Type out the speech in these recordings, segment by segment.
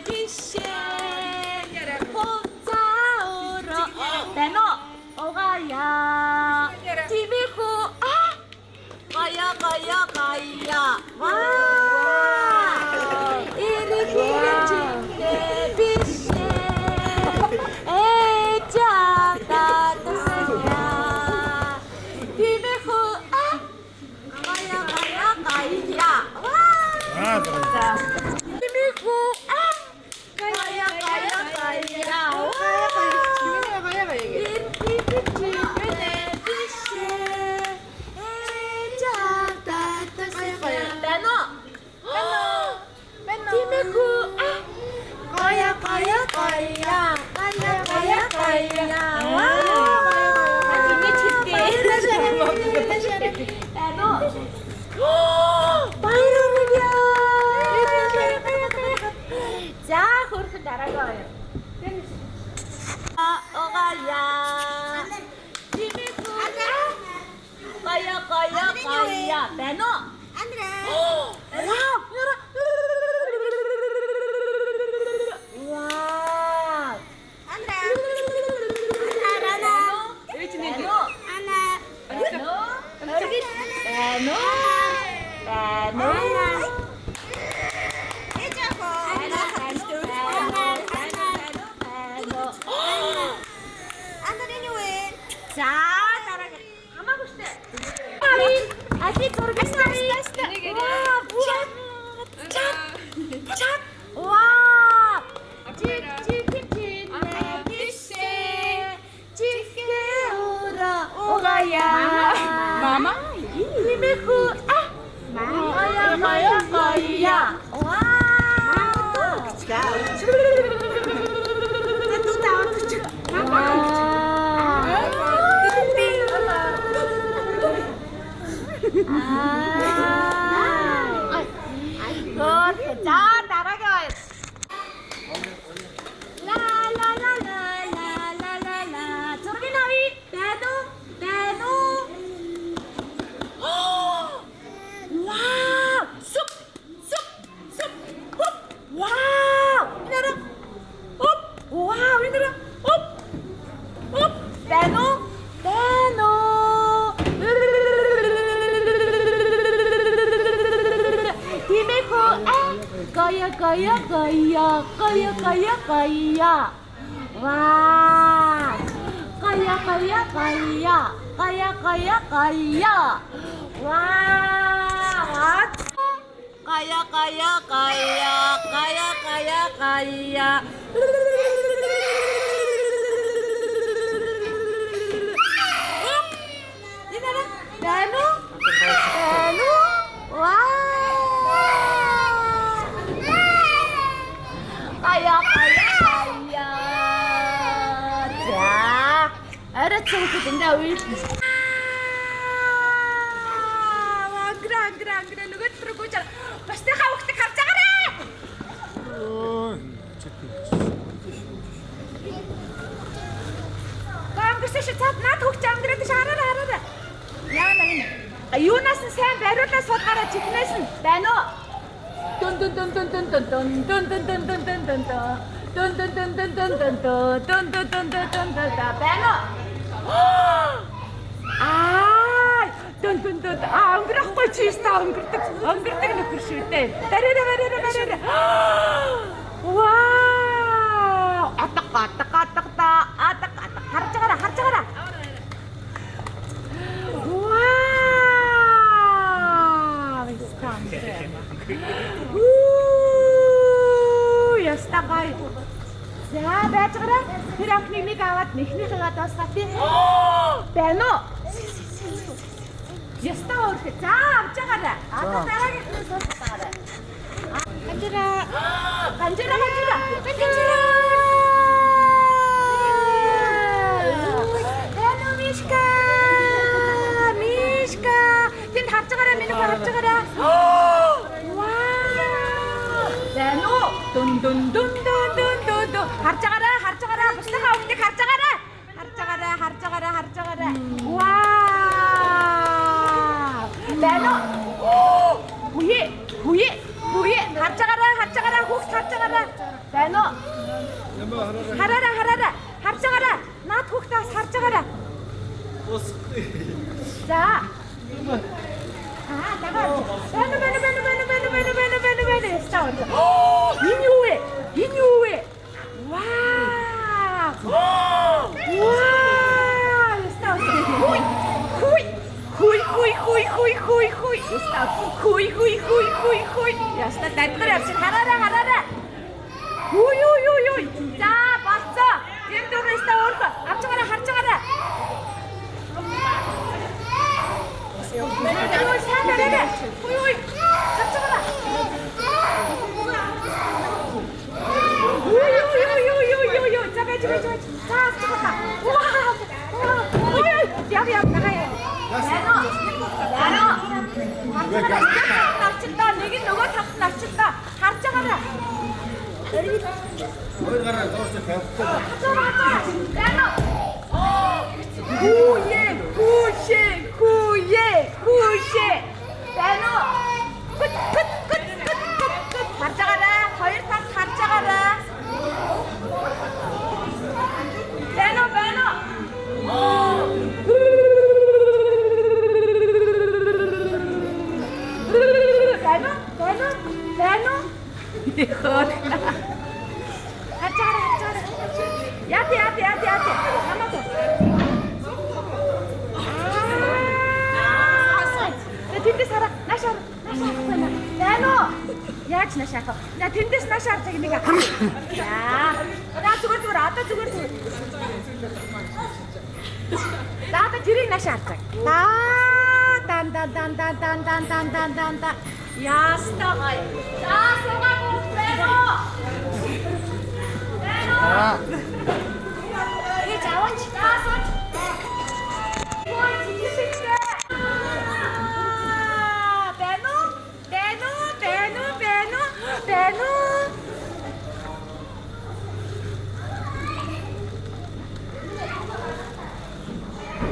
빛에 혼자 울어 배너 오가야 티비고 가야 와 일으키는 침대 빛에 애정 따뜻하냐 티비고 가야 와 티비고 가야 자, 그렇게 날아가요. 오가야. 지미구. 가야. 배너. Andra. 와, 열어. 와. Andra. 자, 따라가. 가마고 싶대. 아직 저렇게 스타리. 와, 찌찌찌찌 내 빛에 짙게 울어 오가야. 마마? 이미구 가야. 와. 자. 자, 따라가요. 라라라라라라라라. 저렇게 나위. 배도. 와우. 쑥. 와우. 이나라. 와우. 이나라. 배노. 디메코 가야. 와. 가야. 와. 가야. 이나라. 배노. 와. 가야. 자, 알았어. 근데 왜? 와, 그래. 누가 들고 있잖아. 벌써 가고 싶다. 갑자기. Kampus шатнаад хөгч амдраад шаараа. Яана энэ. Юунаас нь сайн бариулаа суудгараа чигнээс нь байна уу? Дун. Байна уу? Дун. Өнгөрөхгүй чи өстө өнгөрдөг нөхөр шүү дээ. Бариа. Вау! Атак. Харж байгаа. Вау! Яста гай. За, байж гараа. Тэр анхныг нэг аваад нэхнийхээ гадаас гати. Байна уу? Яста өөрт. За, авч байгаарай. Дараагийнхнаас суулгаарай. Канжира. Мишка. Тэнд харж байгаарай, миний харж байгаарай. Вау! Зэнүү. Дун. Харж байгаарай. Бусдаа өгдөг харж байгаарай. Вау! Зэнүү. Хуе. Харж байгаарай. Хүүхд харж байгаарай. байна уу? Хараараа. Харж байгаарай. Наад хүүхдээс харж байгаарай. За. Дагаа. Бэна. Стаун. Энэ юу вэ? Вау. Стаун. Хуй. Стаун. Хуй. Яста дадгар явчих. Хараараа. Ой. За, болцоо. Энд дөрөстө өөрөө авч гараа харж байгаарай. Ой, саараа. Ой. Харж байгаарай. Ой. За байж. За, авч гараа. Ой. Яв нагаа. Яно. Авчилдаа нэг нь нөгөө талд нь авчилдаа. Харж байгаарай. Ой гараа доошо тавьчихсан. Яно. Хүүшээ. Яно. Гүт. Харж байгаарай. Хоёр талд харж байгаарай. Яно. Яно. Харж байгаарай. Яати. Хамаагүй. Тэндээс хараа. Нашаа байна. Яно. Яаж нашаах вэ? За тэндээс нашаа харж байгаа нэг. Яа. Зүгээр. Одоо зүгээр. За одоо тэрийг нашаа харж байгаа. Дан. Ястаа гай. За суугаа байна. Ээж аваач. Таасаач. Ой, жижигтэй. Бэну.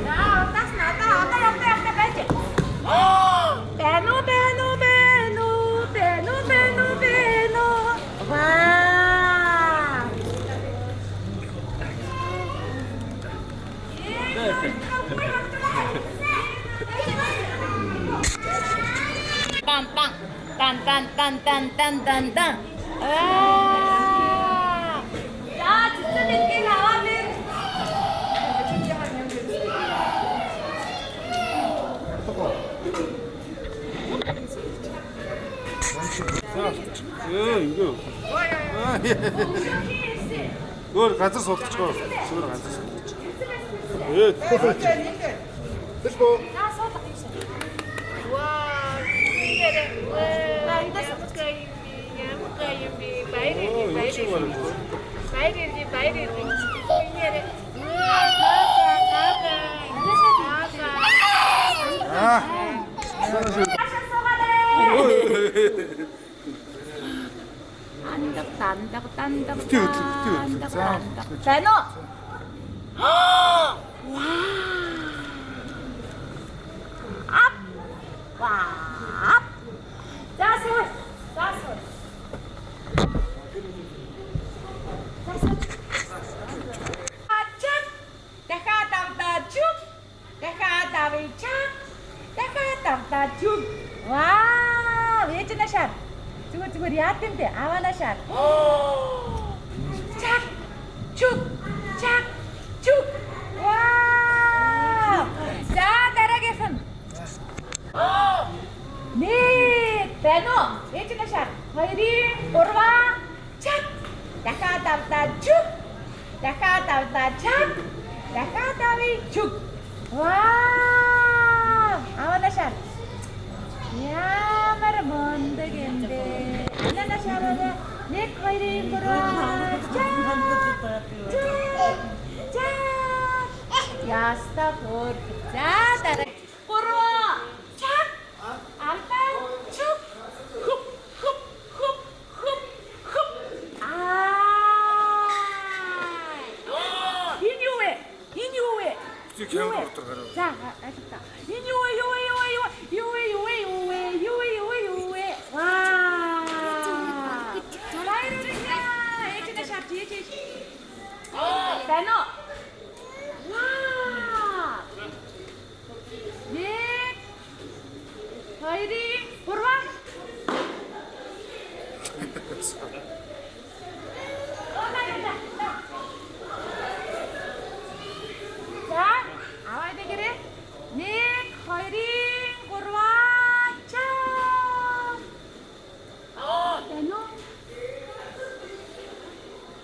За, отаас надаа явтаа байж. Бэну. Вау. Дан. 야, 진짜 늦게 나와는. 이거. 그걸 газар суудчихгоо. Зүгээр газар суудчих. Тэсбо. 와, 이게 나 이거 배너. 와. 자, 손. 와, 예전에 샷. зүгээр яатанте авана шар. Чак. Чук. Вау! За дараагийнх нь. Нэг байна уу? Ээжнэ шар. 2-3 чак. Дахиад авдаа чук. Дахиад авдаа чак. Дахиад авъя чук. Вау! Авана шар. Ямар мундаг юм бэ? Анана шараа 1-2-3 яста хөр. За дараа 3 чак. Амтан чук. Хуп. Инюэ. Кем ордог гараа. За алта. Инюэ. Вау.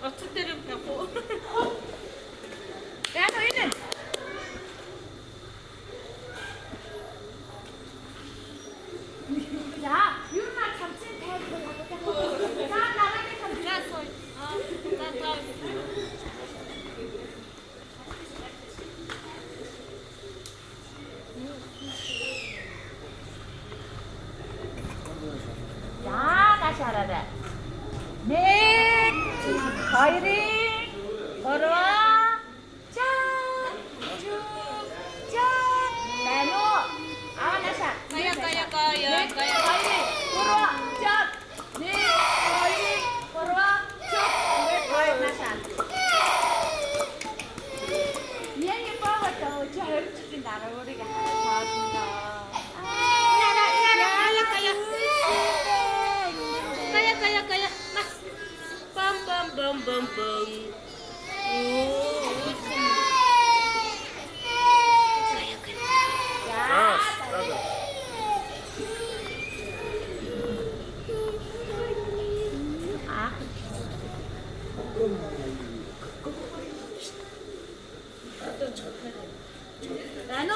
어떻게든 하고. 야, 너희는. 자, 윤만 참치 대고 자, 나가게 참치. 자, 소이. 자. 자, 다시 하라래. 넷, 거이링, 걸어와, 짠, 쭉, 짠, 나노, 나샤. 가야. 넷, 거이링, 걸어와, 짠, 넷, 거이링, 걸어와, 쭉, 넷, 거이, 나샤. 이행이 뻐가지고 저 햄치킨 날아오리게 하나 가야. 빰빰빰빰빰. 자, 가자. 나노,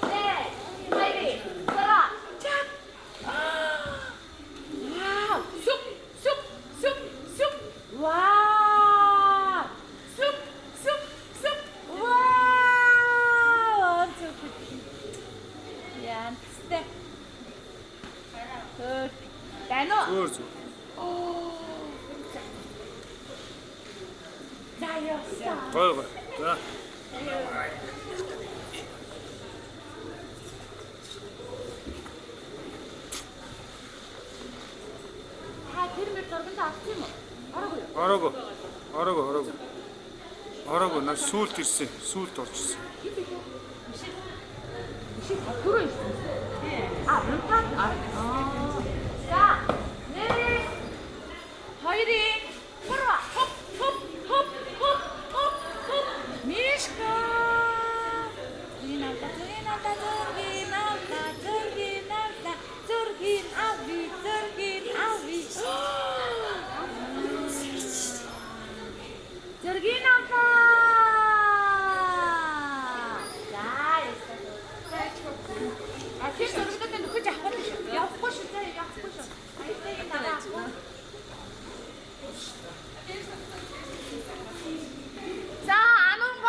네, 빨리, 걸어, 착, 와우, 쑥, 와우, 쑥, 와우, 엄청 좋지. 야, 스텝, 굿, 나노, 그렇죠. 나였어. 가요. 자. 다 기름을 떨면 다 아프지 뭐. 알아보요. Араагүй. На сүулт ирсэн. Сүулт орчихсон. 다 들어있어. 아, 물판? 자, 네. 허이링. 걸어와. 헙. 미시카. 저긴 아비. 저긴 아빠. 자, 아, 필수 없을 것 같은데 그치? 야구 싶다. 아이스테이 나가고. 자, 안 온 거.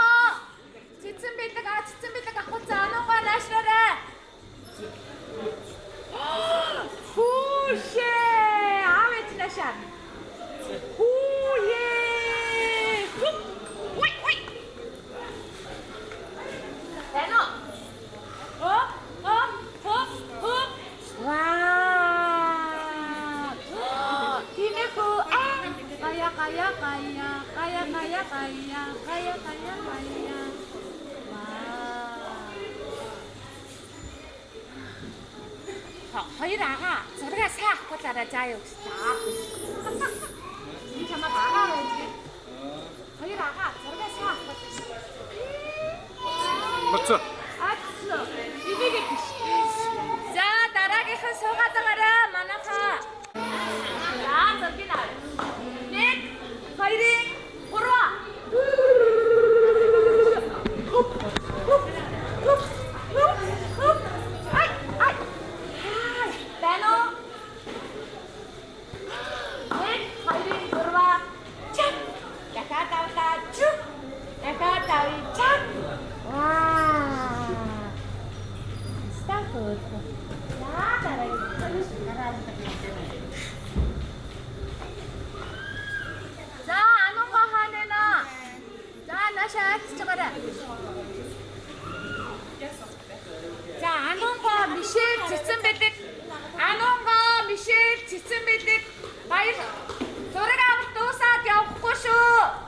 지침 빌 때가 곧안 온 거 나시라래. 후쉐. 아왜 지나샤. 후예. 호이. 배너. 와. 디메쿠 가야. 와. 허이라가 저리가 싹 꽂아라자요. 이 정말 나가야지. 허이라가 저리가 싹 꽂아. 맞죠? 아싸. 이게 자, 나락에 커서 가져가라. 만화가. 자, 저기 나. 넷. 허이링. 걸어와. 아이. 나노. 넷. 허이링. 걸어와. 착. 야카다우다 쭉. 야카다우 착. 와. 스타트. 자, 자, 안 온 거 하네나. 자, 나샤 찍어라. 자, 안 온 거 미셸 지슨베틱. 안 온 거 미셸 지슨베틱. 마이 저래가 또 싸게 없고쇼.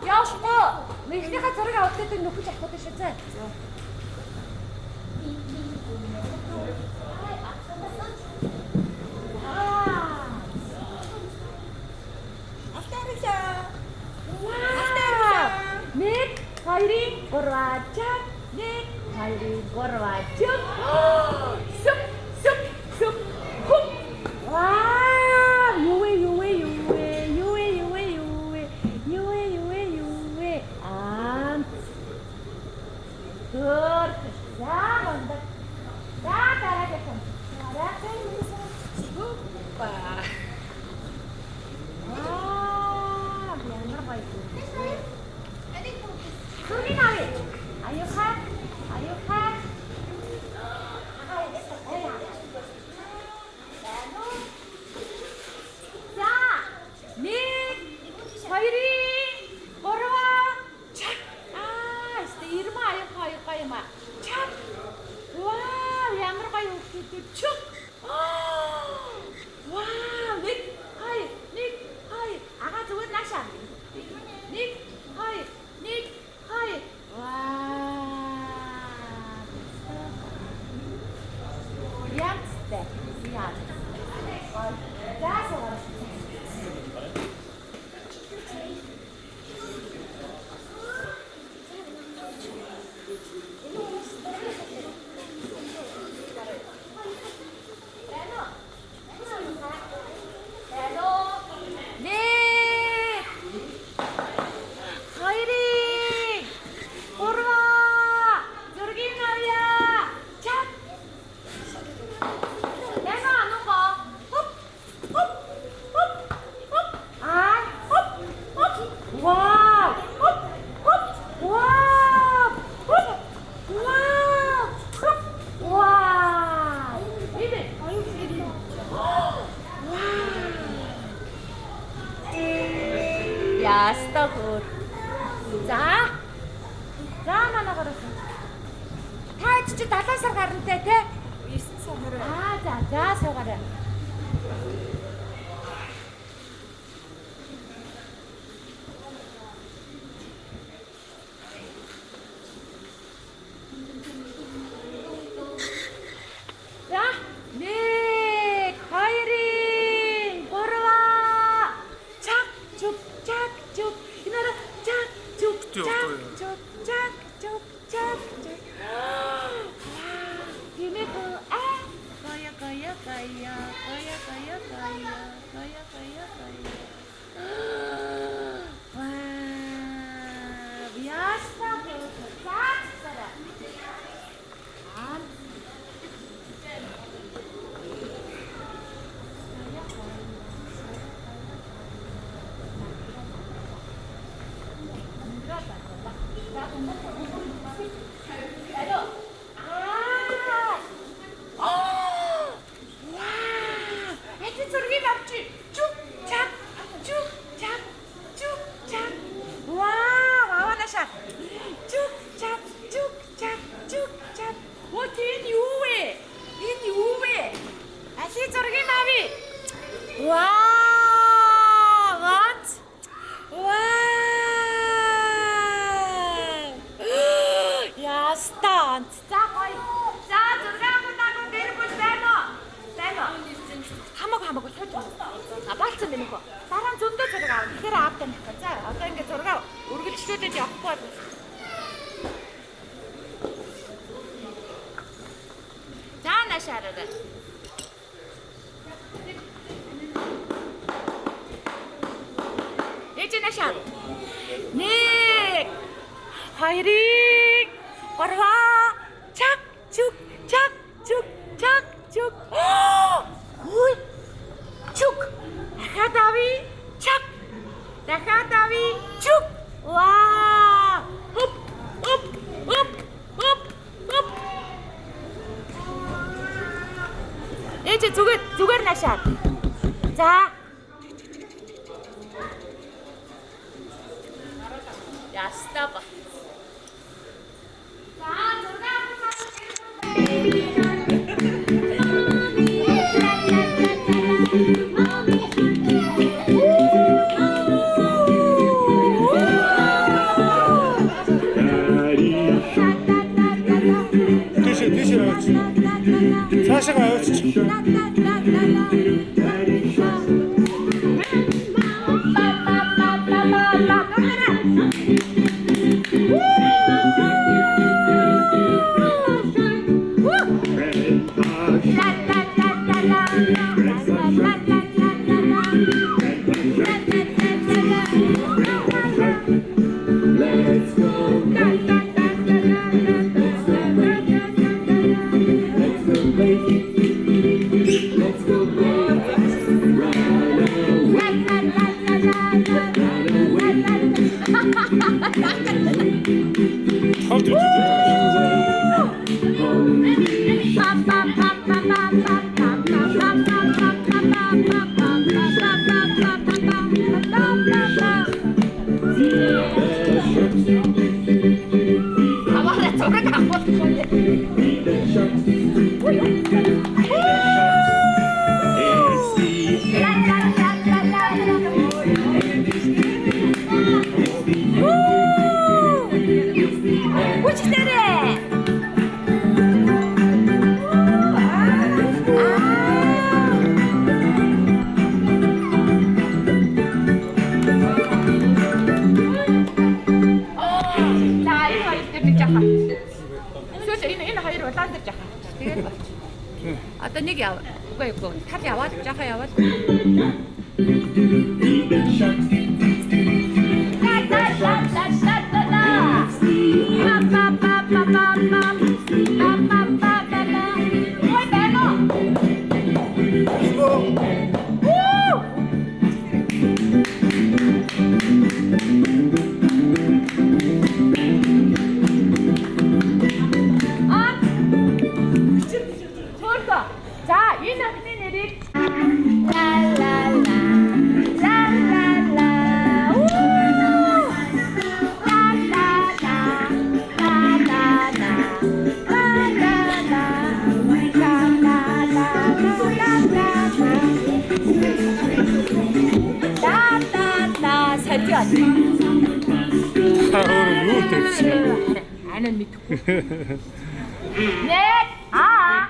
여시고. 내가 저래가 어쨌든 놓고 잡고 드셨지? 넷, 거이링, 걸어와자. 넷, 거이링, 걸어와자. 쑥, 훅. 와, 요에. Яста хөр. За. За манай гарах. Та чи 70 сар гарантай те? 9 сар. За суугаарай. За, 1 2 3 чак 이나라 짝짝짝짝짝짝짝 얘네도 가야 와 미안하다 짝짝라 хамаагүй сууж байна. Баалцсан байна уу? Дараа нь зөндөө зураг авна. Тэгэхээр аавтай нэх. За одоо ингээд зураг үргэлжлүүлээд явахгүй байна. За нашаараа. Ээж нашаар. 1 2 3 чак чук. Ой. Чук. Дахадави чак. Дахадави чук. Вау. Оп. Ээж зүгээр нашаа. За. Ястаба. За, 사샤가 아요치. Одоо нэг яв. Үгүй тал яваад жахаа яваад. За, энэ ахны нэрийг ла ла ла ла ла ла 뛰어. 오늘 요 됐지. 아는 믿고. 네. 아.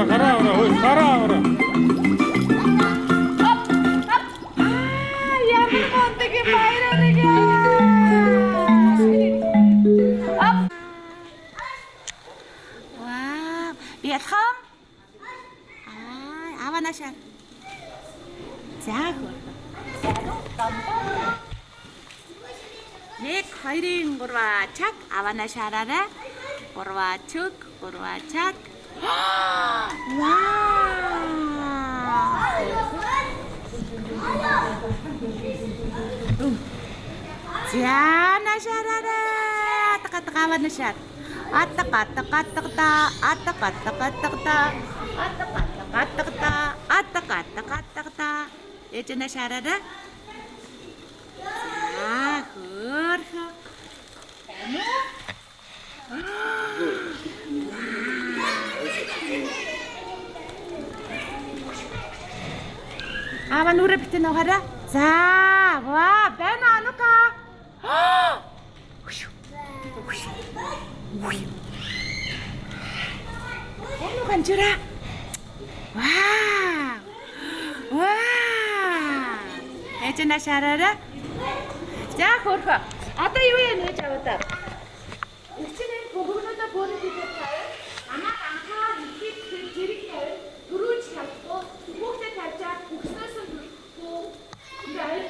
가라 аванашаа. За хөө. 1 2 3 чак аванашаараа. 3 чүг 3 чак. Вау! За нашаараа. Атакатакаванашаа. Атакатакатакта. Атакатакатакта. Эжэнэ шараа. За хөр. Ава нүрэ битэн аваараа. За ва байна анука. Ano kanjura? Wow! Wow! Эцэн ашаараа. За хөрхө. Одоо юу юм нээж аваад. Эцэн бүгдөө бөөрөд идэх таа. Анаа анхаа ихийг зэрэг тавь. Дөрүүч тавьхгүй. Бүгдээ тавьчаад бүхнээс нь дөрөхгүй. Ингээд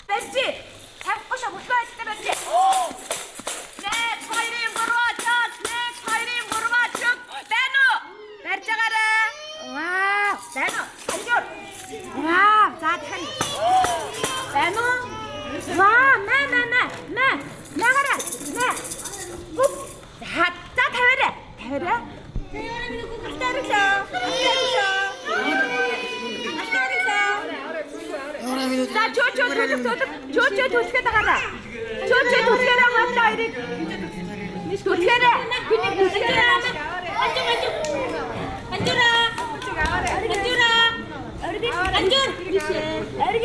Бэсти, тавьхгүй шээ бүхнээ идэх бэсти. Нэг хоёрын гурван чад, нэг хоёрын гурван чад. Байна уу? Барьж байгаарай. Вау, байна уу? Анжуур. Вау, за тань. Байна уу? Вау, мэ. Нагара. Нэ. Гуп. За тавиарай. Тавиарай. За чөө төсгөө дагараа. Чөө төсгээрээ хаалаа хоёрыг. Төсгээрээ. Биний төсгээрээ.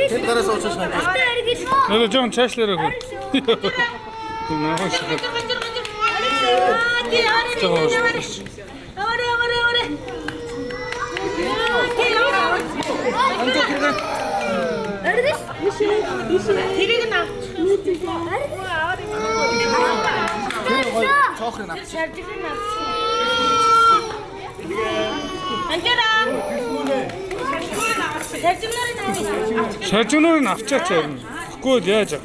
Тэд гараас уучсан. Нөгөө жон чаашлаараа хөө. Наахан шиг. Тэрийг наа. Цоохрын авч. Шажныг авчаач юм. Тэгэхгүй л яаж аа.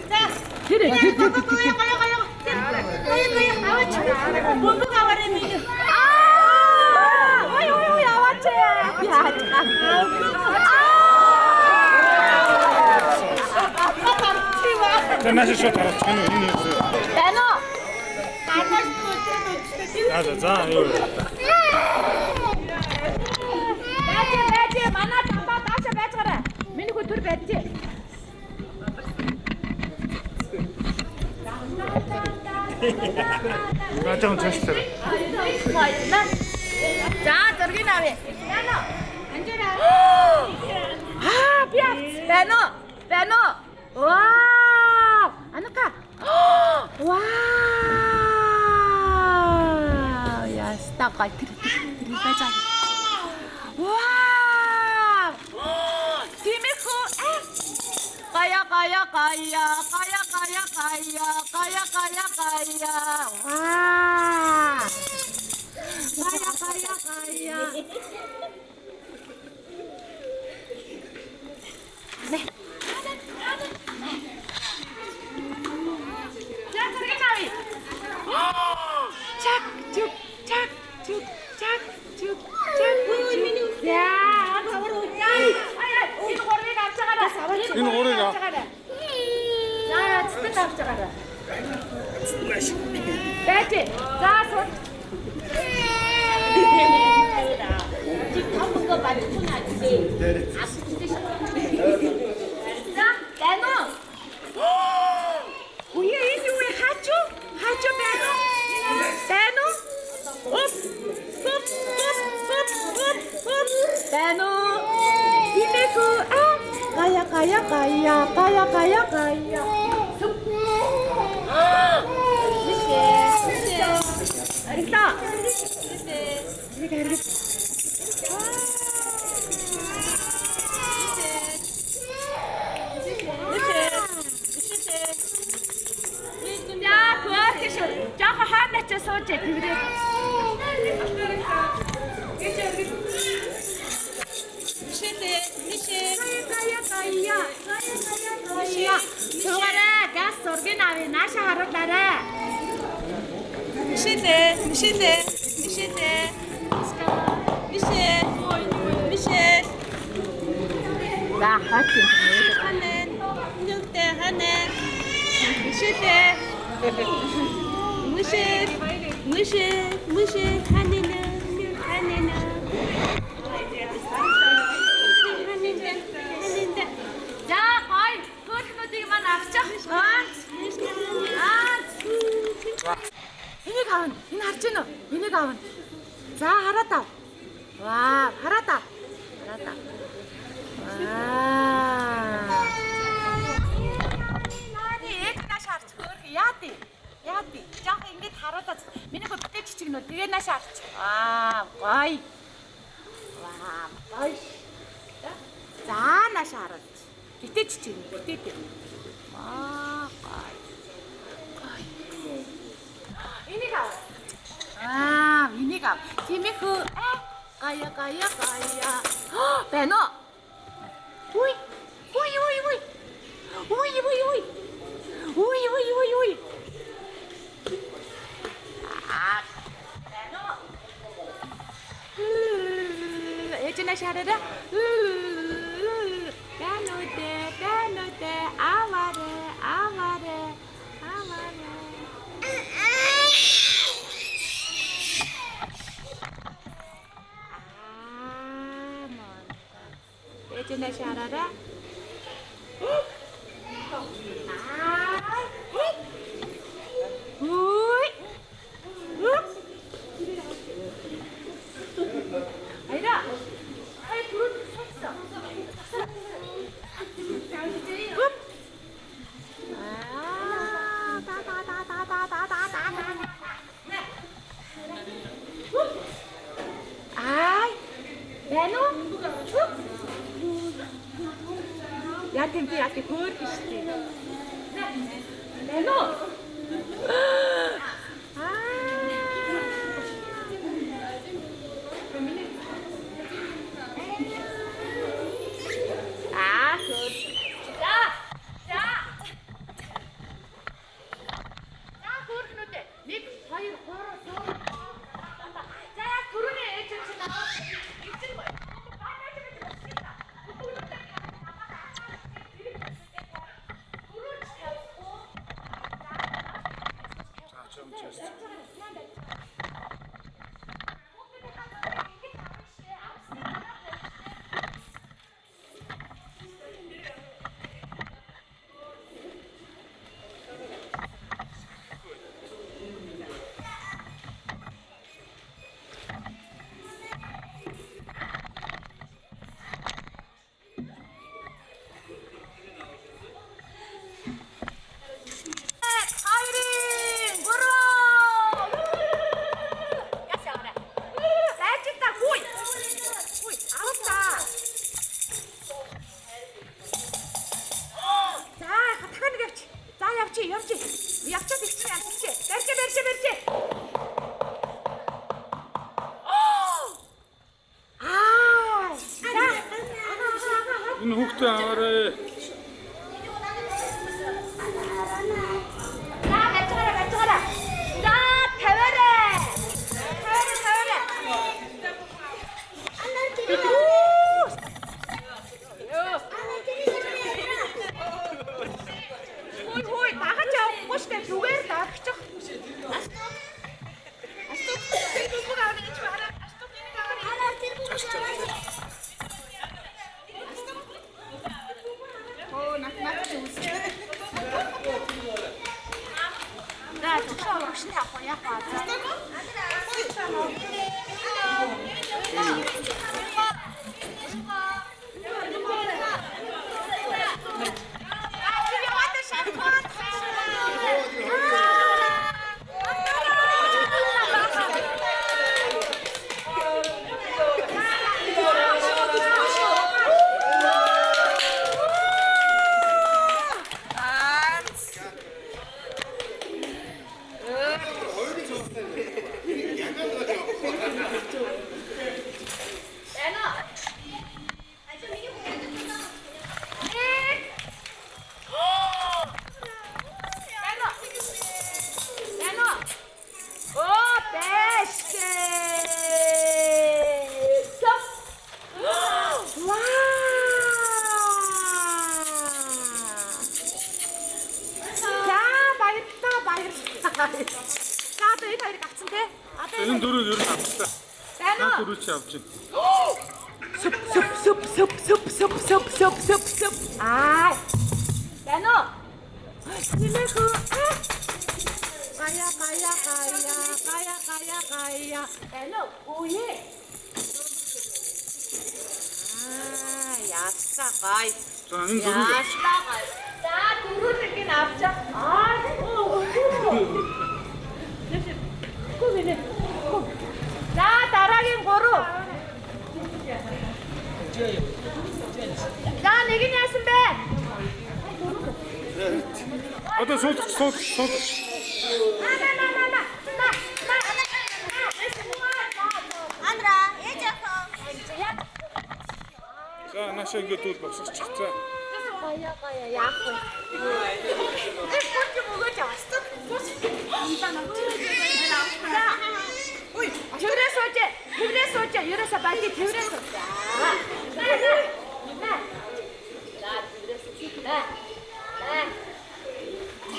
Танаас шууд хараач юм энэ юм. Байна уу? За юу. Бэж манай тамбаа даашаа байж гараа. Миний хөтөр байжээ. Наачаа чаашлаа. За зургийг авъя. Байна уу? Анжаараа. Би байна уу? Вау! Анука. Вау! Ястагай тэр байж байгаа. Вау! Тимэхүү. Кая. Вау! Кая. 네. 자, 저기 나위. 착. 야, 바로. 아야, 이거 고르게 갑자가라. Энэ гурыг аа. 야, 진짜 갑자가라. 배지. 자, 손. 거 맞추나 주세요. 자, 배너. Ui, hachu 배너. 배너. 배너. 이메쿠 가야. 알겠어. 이렇게. 자, 그거 하나 Тэврээ сууж, тэврээ. Мишэлээ. Мишэл. Суугаарай. Газ зургийг авъя. Нааша харуулаарай. Мишэлээ. Мишэлээ. Мишэлээ. Мишэл. Мишэл. За, хаач юм. Ханен. Нүгтэй ханен. Мишэлээ. Мишэл. Мишэл. Мишэл ханен. Ханен. За, гой. Хөөхнүүдийг маань авчих. Энийг авна. Энэ харж гинөө. Энийг авна. За, хараад ав. Вау, хараад ав. Хараад ав. Вау. Наани эд наш харч хөөх яади. Яади. Жаа ингэж хараад миний гоо битээ чичгнөө. Тэгээ наш харч. Гой. Вау, гой. За, наш хараад. Битээ чичгнөө. Битээ. Гой. Энийг ав. Энийг ав. Тимэхүү. Гая. Байна уу? Уй. Байна уу? Ээжнэ шарада. Баноте. Аваре. Ээжнэ шарада. 아니다. 아이 불을 쳤어. 아이, 배노? 야한테 보여주시지. 배노? Явчих ихсэн явчих. Барьж. Энэ хүүхдээ аваарай. барьцгаараа. За, тавиарай. Хөөе, дагаж явахгүй штэ. Зүгээр дагчих. 나 저거 혹시 다 거야? За одоо энэ хоёрыг авцсан те. Одоо Энэ дөрөв ер нь авчихсан. байна Наад уу? дөрөв чи авч байна. Суп. Аа. Байна уу? Нилэхүү. Гая. Байна уу? Үе. Ястаа гай. За энэ дөрөв. Ястаа гай. За дөрөвийг нь авчаа. За дараагийн 3. За нэг нь яасан бэ? Одоо суулгач. Андра, ээж яах За наашаа ингээд үл босгочих. За. Гая яах вэ? Эцэг мөгөж австаа. Ой, тэрээс сууж. Ерөөсө баки тэрээс сууж.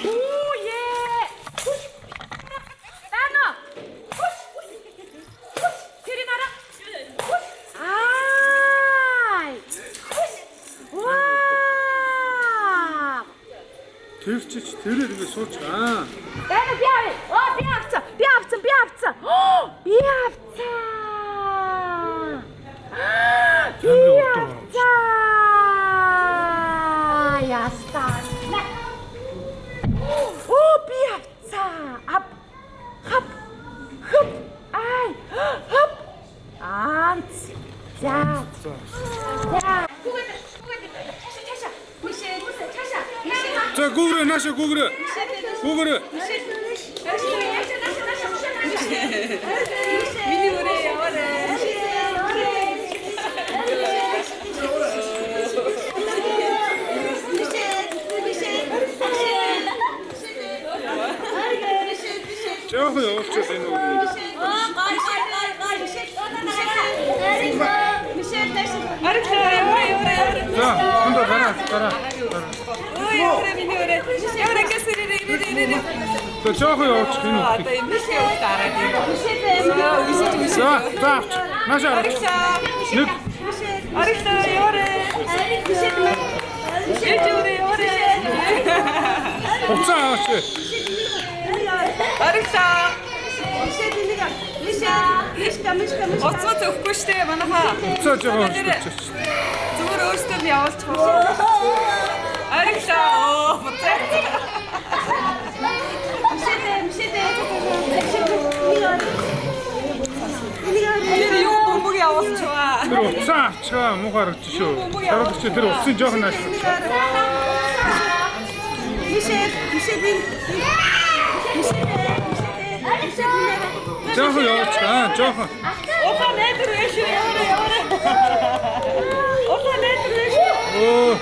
Оо е. Тано. Тэр нара. Ай. Ваа. Тэр чич тэрээр ингээд сууч. Аа. Тано би авъя. Би авцсан. Би авцсан. Ястаа. Оо би авцсан. Хап. Ай. Хап. Анц. За. За гүүрээ наашаа гүүрээ. Миний өрөө яваарай. Жоох явуулчихвал энэ үү. За хондоо гараа. Ой, өрөө миний өрөө. Яваарай гэсэрээ. За жоох явуулчих энэ үү. Одоо энэ шиг яваарай. За авч. Наашаа авч. Нэг. Арихтаа яваарай. Ээж өрөө яваарай. Уцаа аваач. Арихтаа. Оцгоц өгөхгүй штэ манайхаа. Уцаа жоо аваач. Зүгээр өөртөө явуулчих. Арихтаа. Тэр юу бомбог явуулчихваа. Тэр уцаа авчгаа муугаар өгч шүү. Дараач тэр уцын жоох нааш. Жоох явууч. Жоох. Опа метр эш яваарай. Опа метр эш. Оо.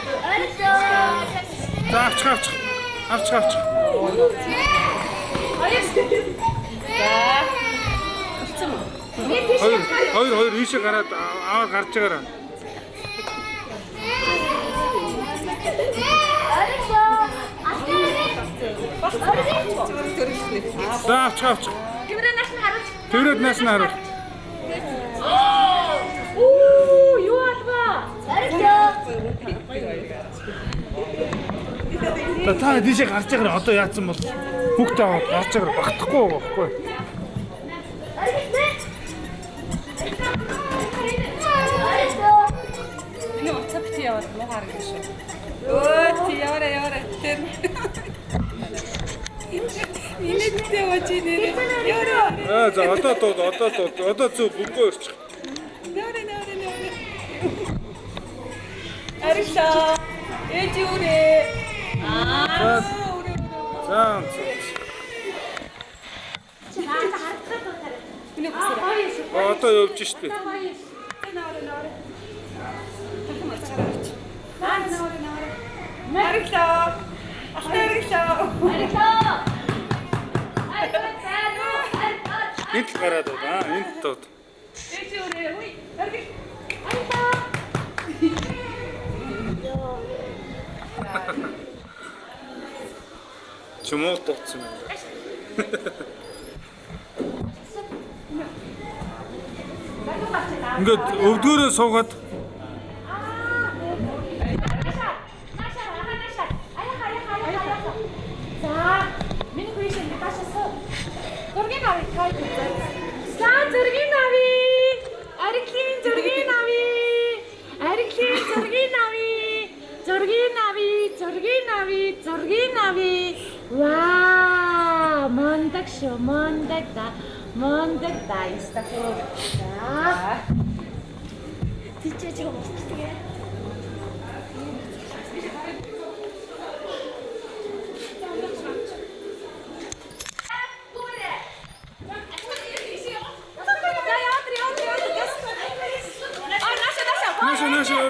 За авч. Хоёр ийшээ гараад аваар гарч байгаараа. За авч. Тэрээд нааш нь харуул. Оо, юу алба? Та тийшээ гарч байгаараа одоо яатсан бол хүүхдээ аваад гарч байгаараа багтахгүй байхгүй. Энэ уцапт яваад муугаар гэж шүү. Өө чи яваарай. Тэр. Инээдтэй очи нэрээ. Яваарай. За одоо зөв бүгөө өрчих. Яваарай. Арихтаа. Ээж өрөө. За. Одоо явж штэ. Арихтаа. Энд л гараад байна. Энд дод. Ээж өрөө. Хүй. Арих. Чумуу дутсан юм. Ингээд өвдгөрөө суугаад Вау, мондаг шүү, мондаг да инстаграм. За. Тийч чиг болчихдгээ. Наша.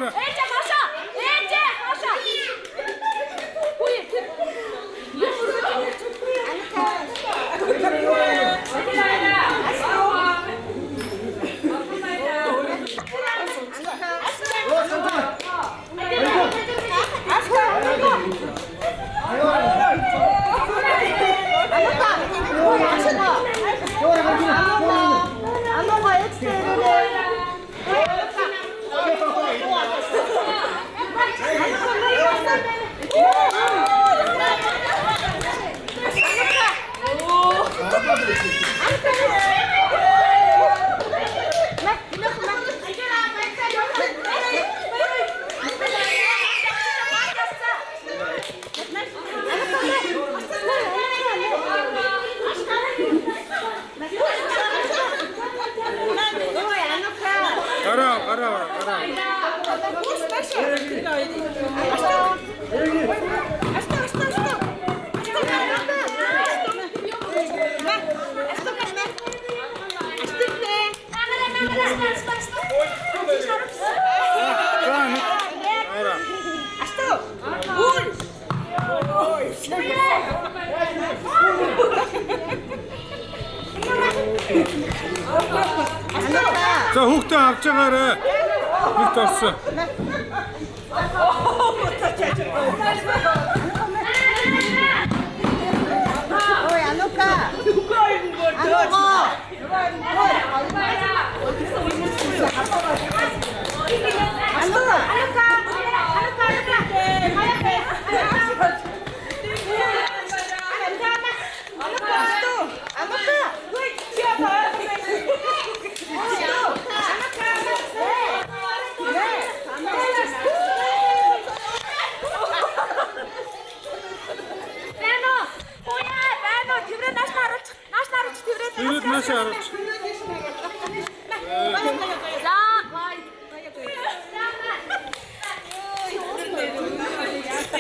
За хүүхдээ авч байгаарэ. Нэг толсон. Ой, а ну-ка.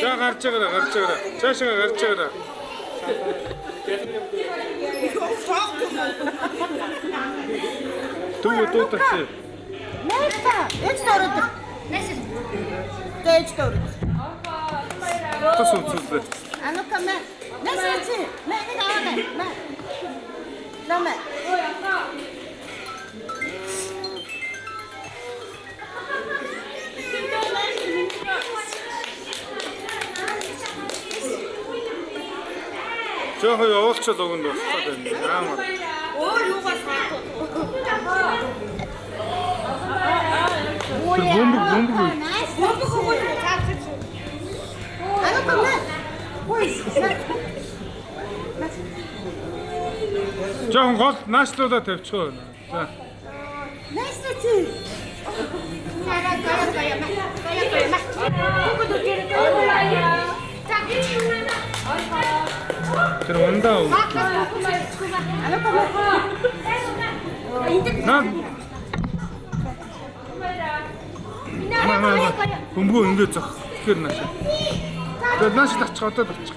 За гарч байгаарай. Цаашаа гарч байгаарай. Дүү такси. Nästa, ээж дөрөв. Ээж дөрөв. Тус үзүүлээ. А ну-ка, nästa чи. Нэг аваа. Наме. Жохоо явуулчаад өгөнд болох гэдэг юм аа. Өөр юугаа саатуу. Бомб. А ну-ка. Ой. Жохон гол наашлуудаа тавьчихоо. За. Nästa чи. Тэр ундаа. Бөмбөө ингэж зах. Тэгэхээр нааш. Тэгээд нааш тачих одоо тачих.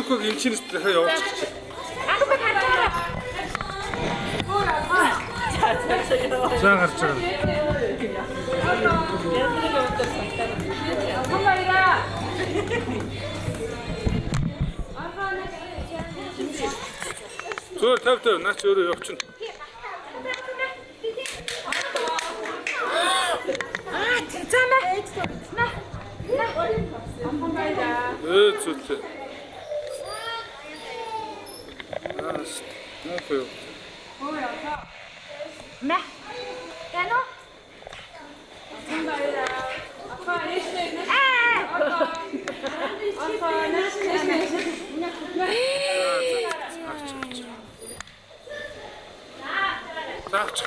Анукаг эмчнээс дахиад явуулчих. Анука хараа. За гарч байгаа. Зөөр тавь наач өөрөө явчихна. Зүйтэй. Нөхөө. Мэ. Яно? Таач.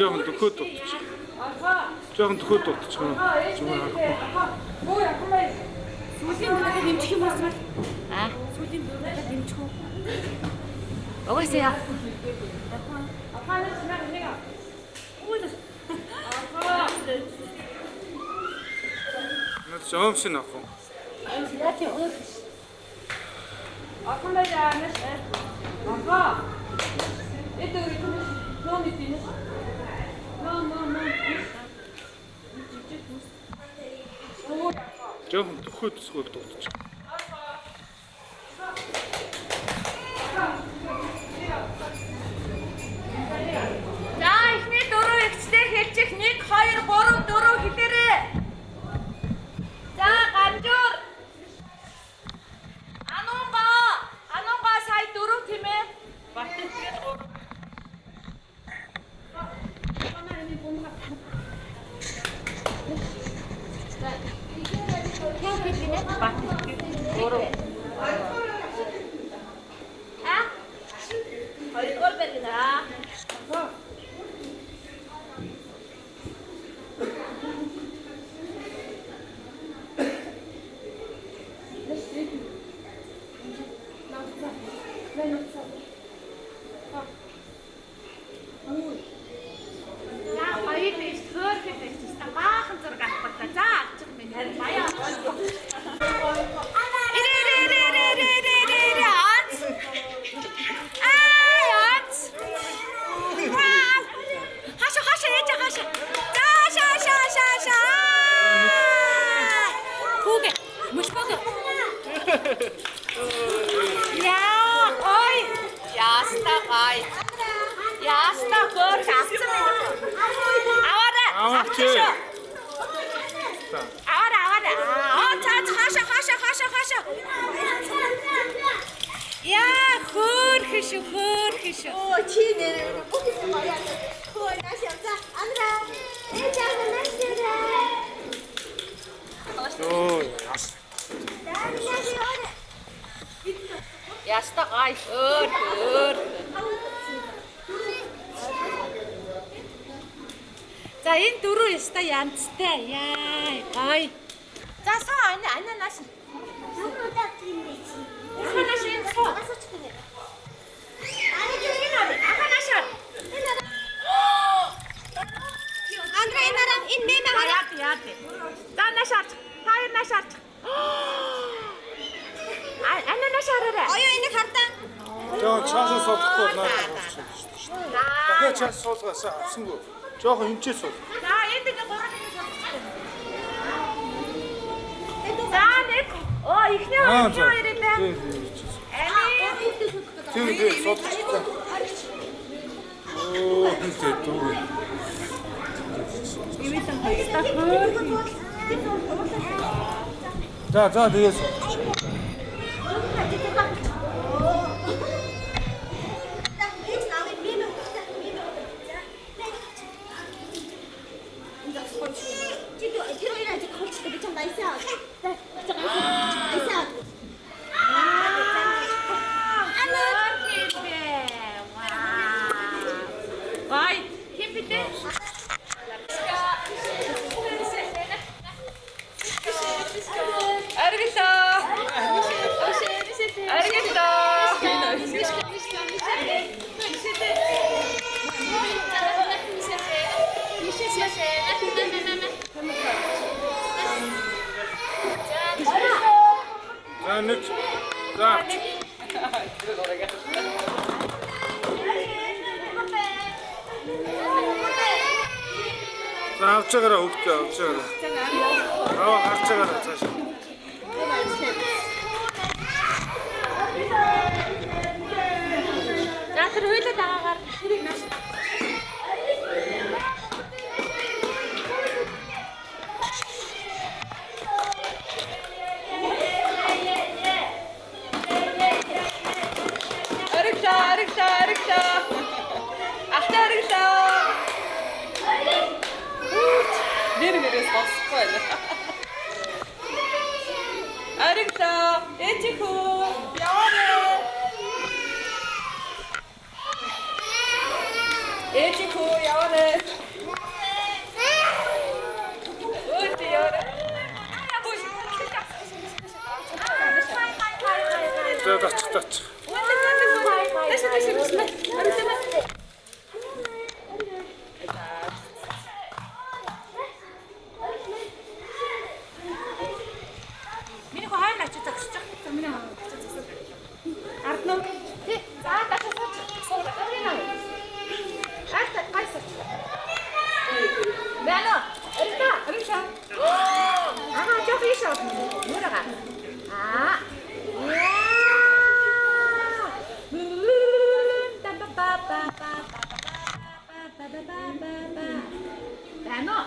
Жоохон дөхөөд дутчих. Жоохон дөхөөд дутчих. Зүгээр харахгүй. Сүүлийн дөрөвд нэмчих юм байна. Сүүлийн дөрөвд нэмчих үү? Угаасаа яа. Наад жомшин авах. Жоохон дөхөөд зүгээр дутчих. За ихний дөрөв ихчтэй хэлчих 1 2 3 4 хэлээрээ. За ганжуур. Анунга сая 4 тийм ээ. Баттай 3. Хоёрдугаар бергэнаа. Яста гай өөр. За энэ дөрөв яста янзтай яа гай. За саа ананас. Нүгнүүдээ тийм байж. Ананас энэ саа. Андра энарам энэ мэмэ хараа. Яа. За нашаар. Хоёр нашаар. Ананас хараа. Оёо энийг хардаа. Жоохон чаашаа суулгахгүй надад. Дахиад чааш суулгаасаа авсангүй. Жоохон хэмчээ суул. За энд нэг 3 минут суулгах. За нэг. Ихний хоёр юм байна. Тийм суулгачихсан. Хинтээ дүү. За тэгээс. Вай, kim bitti? Arigato. Arigato. За нэг. За. За авч байгаараа хөвгтэй авч байгаараа. Аа харж байгаараа цааш. За тэр хоёулаа дагаагаар хэрэг наш. Arigato. Ахтай arigato. Нэрээс басхгүй байна. Arigato. Эчихүү. Яваарэ. Эчихүү яваарэ. Өөд яваарэ. За тач. Миний хойно очиж загсаж байгаа. Миний хойно очиж загсаж. Ард нь. Тий. За дашаа сууж. Ард гайсаж. Бэно. Ариша. Аа, жоо ийшээ. Нүрага. Аа. Бэно.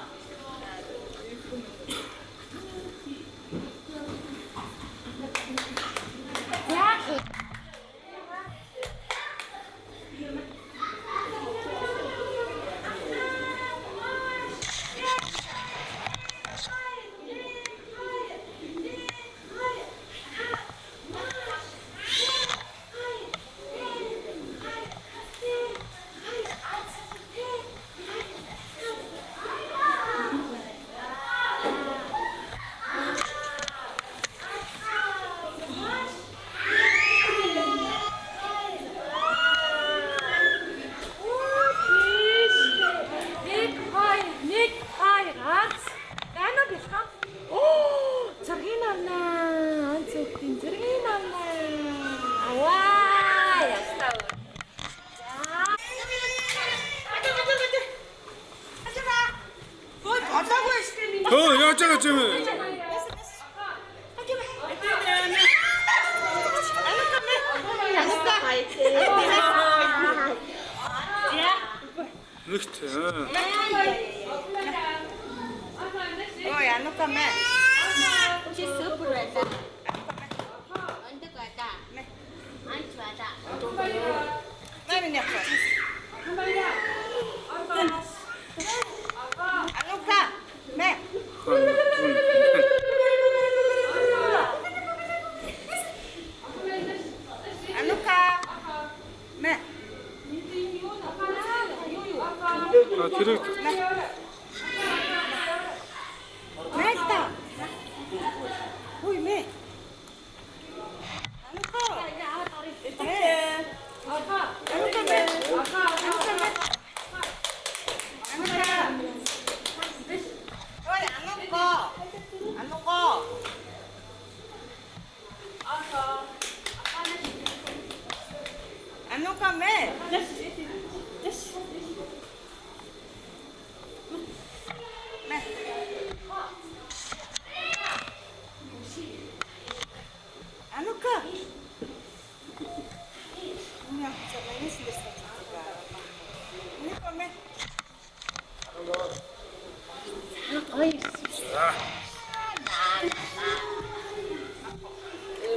Яаж байгаа ч юм. Нэгт. Ой, ану-ка мэ. Чи супер байна. Ондог байна. Анч байна. Нэмэн яах вэ? Ану-ка мэ. Ану-ка мэ. А тэрийг Мэта. Ой, мэ. Ану-ка. Ану-ка мэ. Ану-ка. Ану-ка мэ.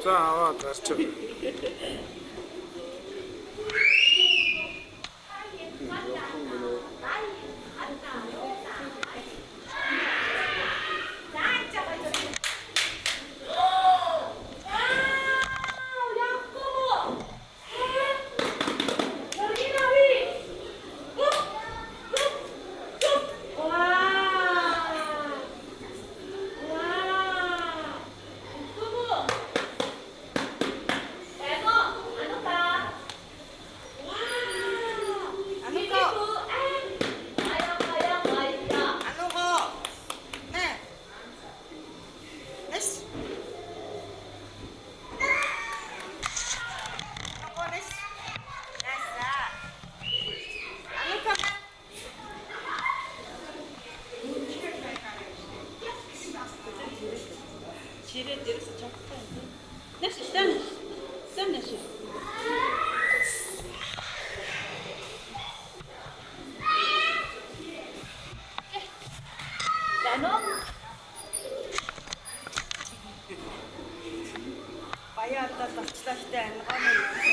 за аваад гарч байгаа. Чирээ дээрээс чамтай. Нэш стан. Стан нэш. Баяата тачлаатай ангамаа.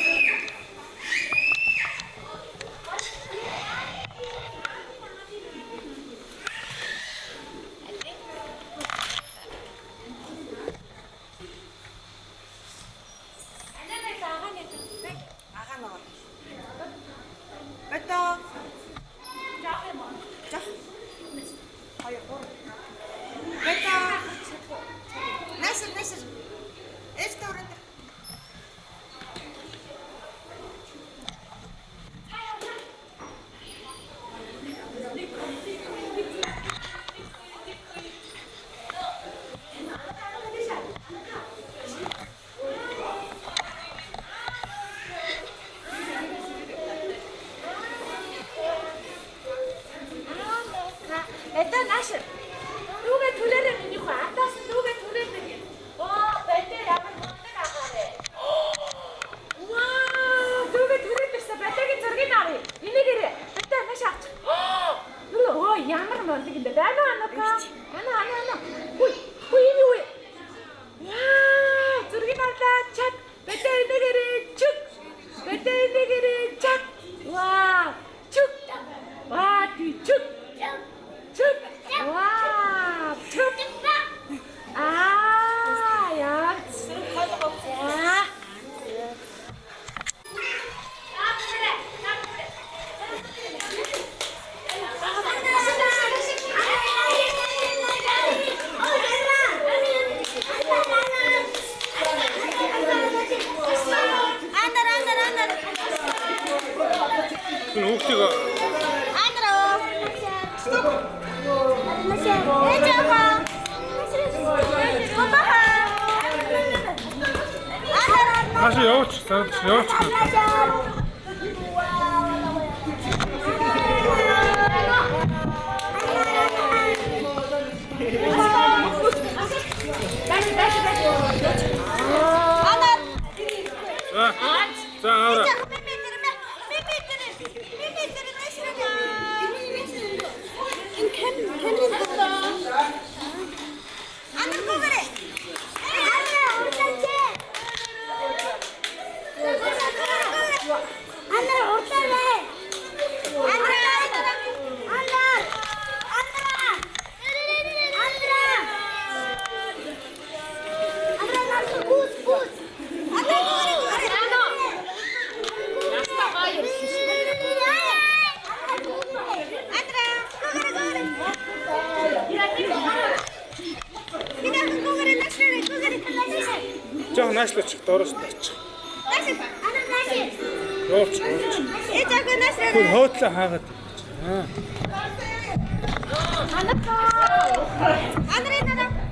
Нашлаач доороос тачих. Рооч. Хүн хоотлоо хаагаад. Андрей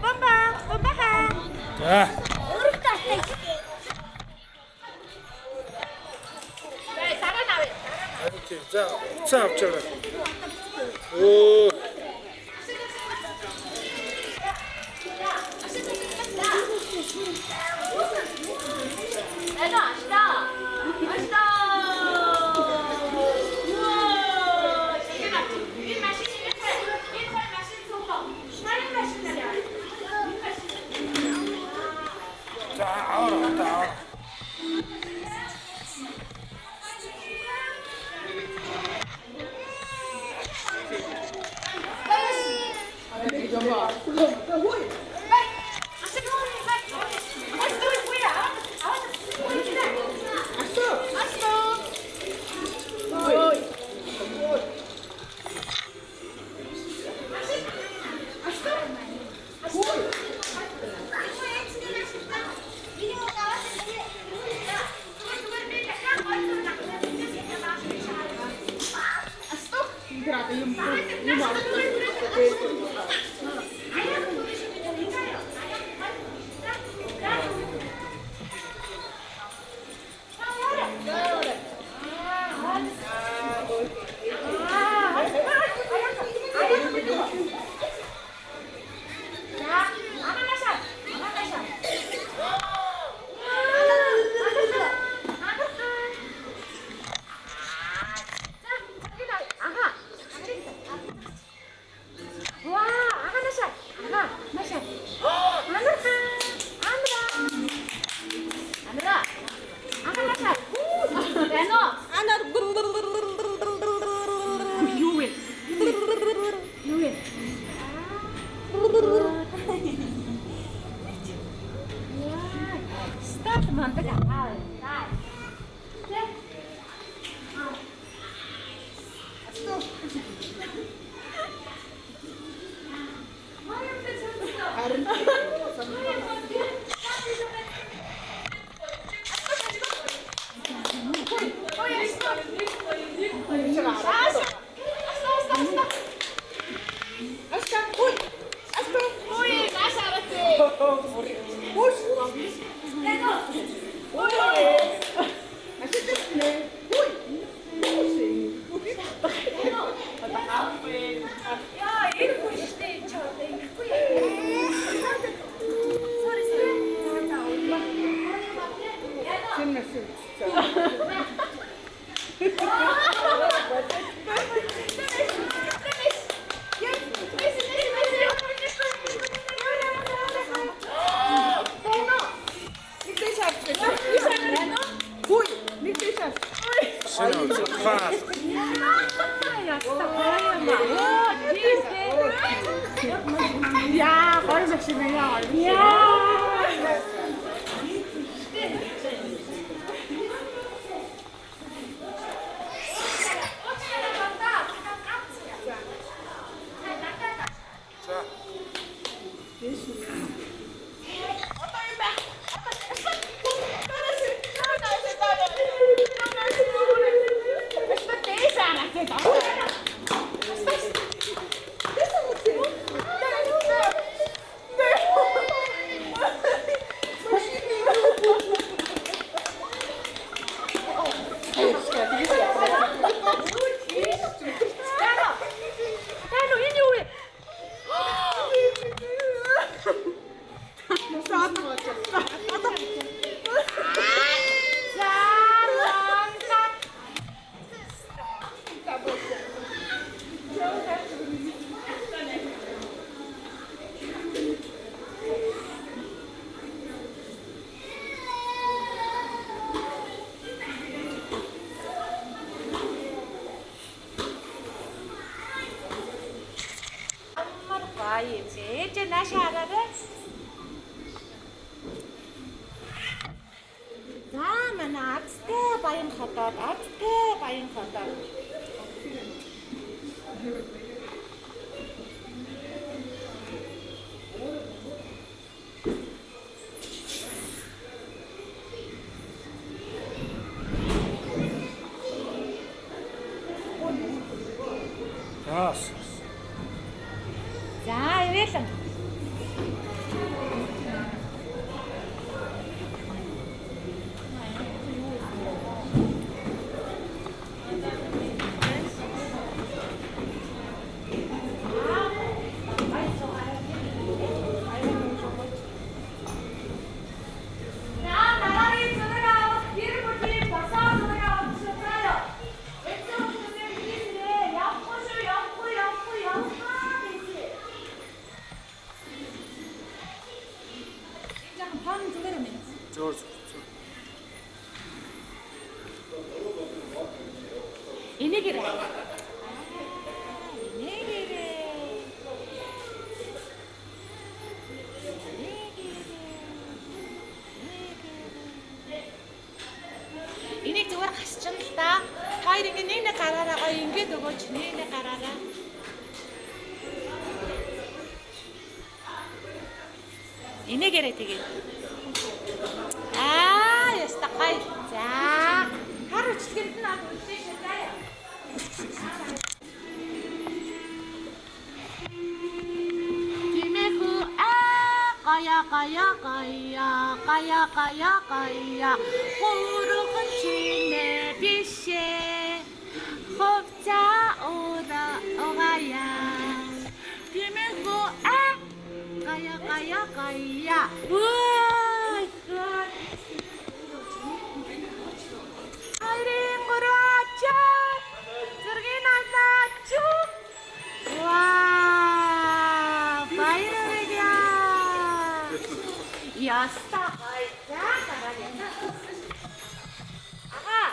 бомба. За. За, цаа авч байгаа. Оо. мандаг аа. За, ирээлэн. Энийг зүгээр хасчихна л та. Хоёр ингэ нэг гараараа гоё ингээд өгөөч нэг гараараа. Энийгээрээ тэгээд. Яста гай. За. Хар үчлэгэнд нь авах үлдээ шээ. Тимэхүү гая хурган чинэ бишээ ховца угая тимэхүү гая ой айрын гурача зургийн алаач вау баяраа яста гайда гараа ага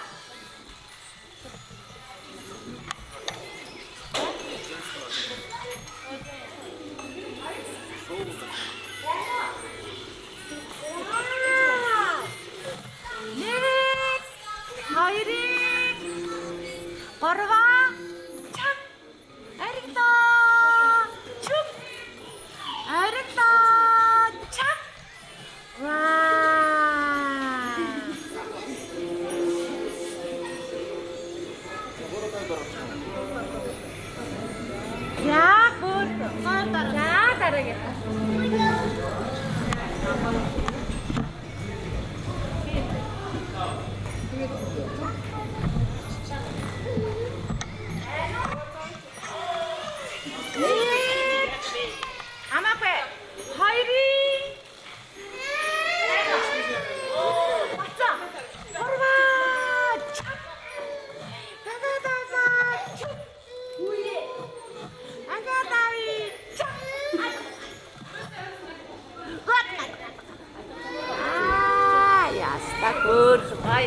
Өөр гай.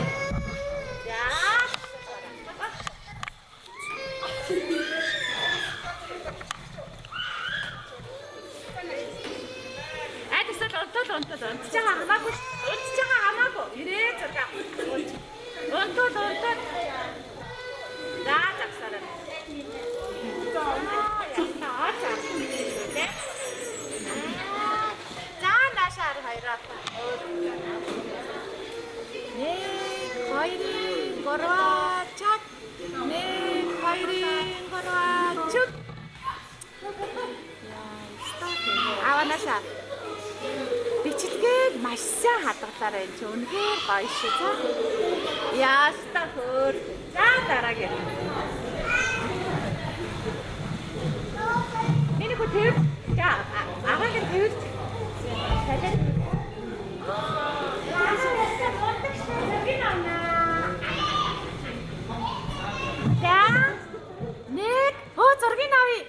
Яа. Онтол чагаа хамаагүй. Чагаа хамаагүй. Ирээ зурга. Онтол. За загсараа. За нашаар хайраа. Хоёрын гороо чак. Хоёрын гороо чук. Яа, наша. Бичлэгийг маш сайн хадгалаарай энэ ч үнэхээр гоё шүү за. Яаста хөр. За дараагийн. Миний хөө тэр. За агагийн тэр. Салаа. За. Нэг зургийг авъя.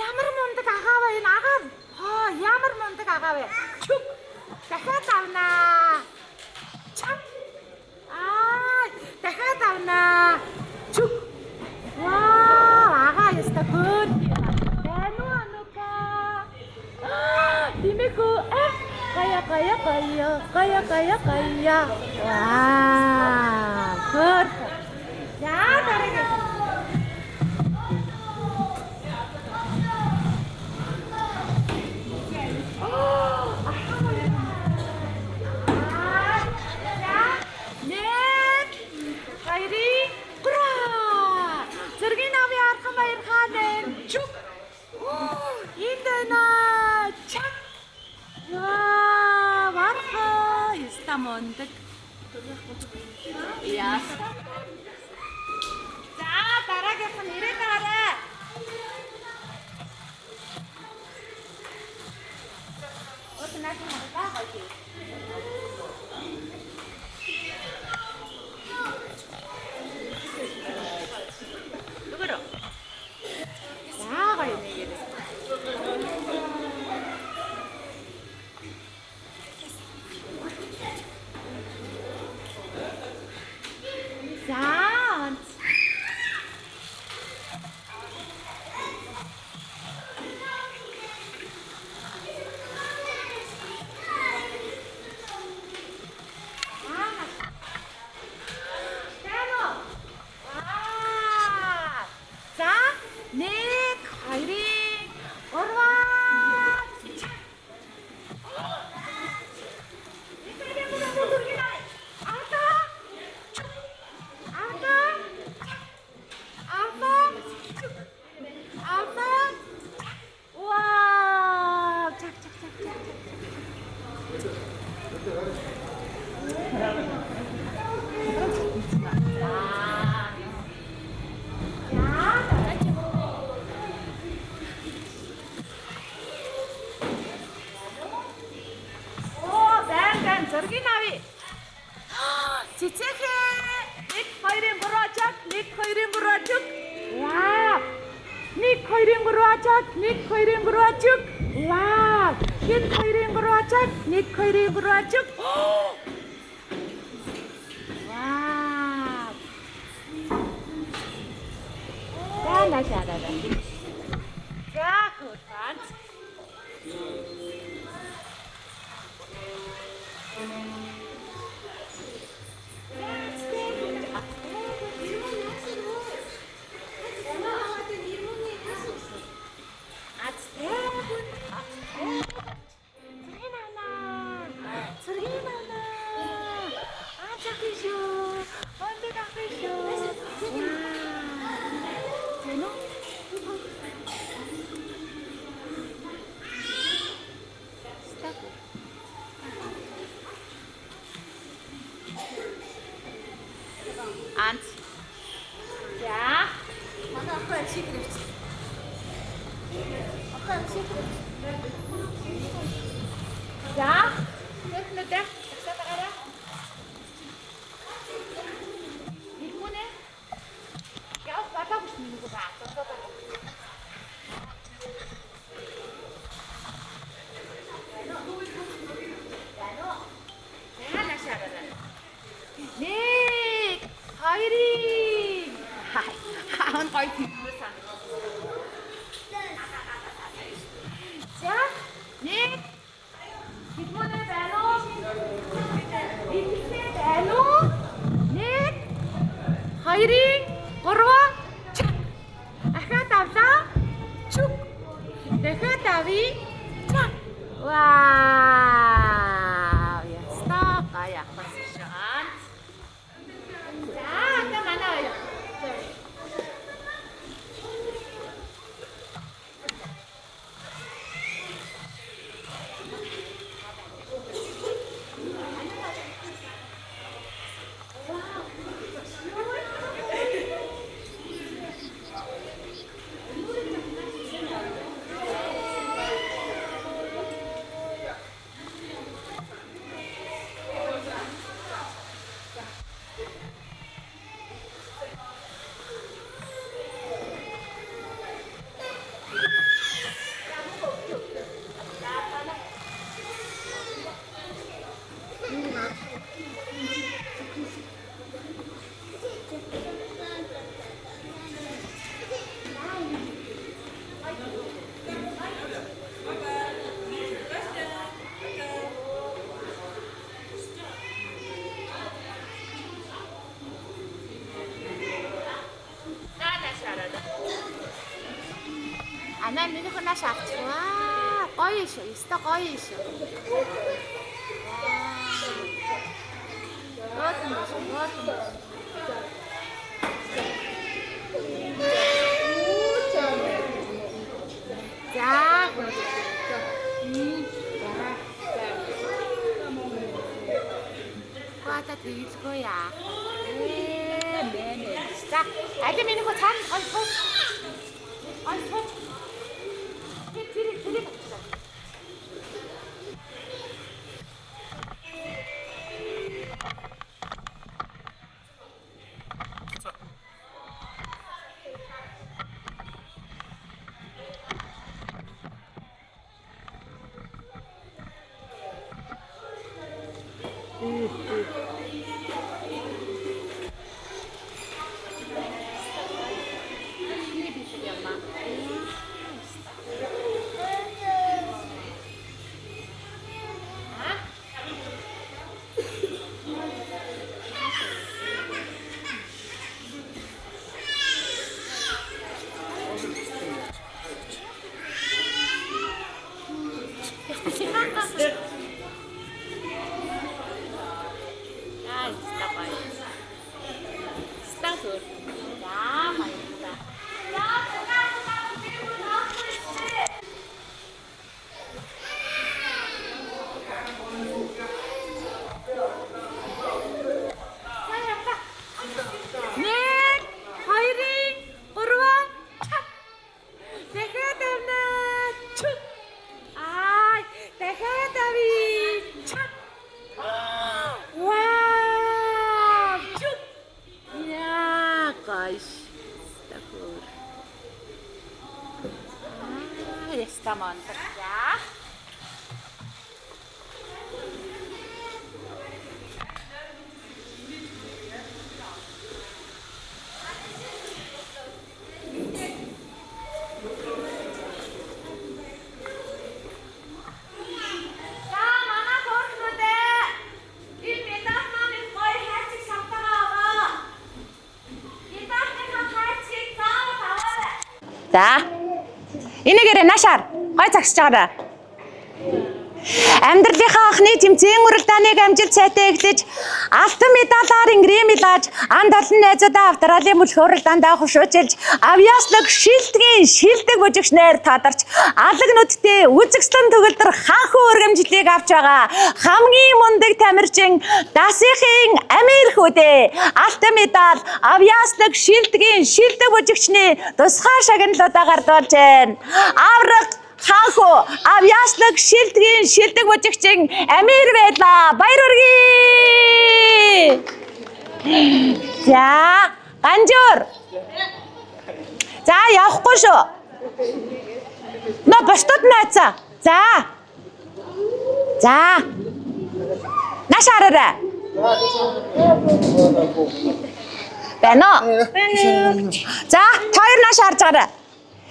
Ямар мундаг агаа вэ энэ агаа. Ямар мундаг агаа вэ? Чүк. Дахиад авнаа. Чам. Дахиад авнаа. Чүк. Вау, агаа яста гөр. Анука. Димэко. Гая. Вау. Гөр. За дараагийн. Мондөг. Яа. За дараагийнх нь ирээд гараа. Отнаас нь байгаа гоё. Дугаараа. За гоё нэг. хоёрын гурван чак. Ахаад авлаа. Чүк. Дахиад авъя. Чак. Вау! Яста гая хасшаан. За, та манай. Анаа минийх нь нааш авчихваа. Гоё шүү. Өстой гоё шүү. За. Бата тэгэлгүй яа. Мэнэ. За, аль минийх нь цаана гоё сууч. Ой, сууч. Тэр. Tamam. Ya. За. Энийгээрээ нашаар гой цагсаж байгаарай. Амьдралынхаа анхны тэмцээн уралдааныг амжилт сайтай эхлэж, алтан медалаар ингрэмилж, анд олон найзуудаа австралиа мөрөх уралдаандаа хушуучилж, авьяаслаг шилдэг бүжигчнээр тадарч, алаг нүдтэй үзэгслэн төгөлдөр ханхуу өргөмжлийг авч байгаа хамгийн мундаг тамирчин Дасихын Америк үдээ алтан медаль авьяаслаг шилдэг бүжигчний тусгай шагналуудаа гардуулж байна. Авраг ханхуу авьяаслаг шилдэг бүжигчин Амир байлаа. Баяр хүргэе. За, Ганжуур. За, явахгүй шүү. Бостод найцаа. За. Нашаараа. Байна уу? За, хоёр нааш харж байгаарай.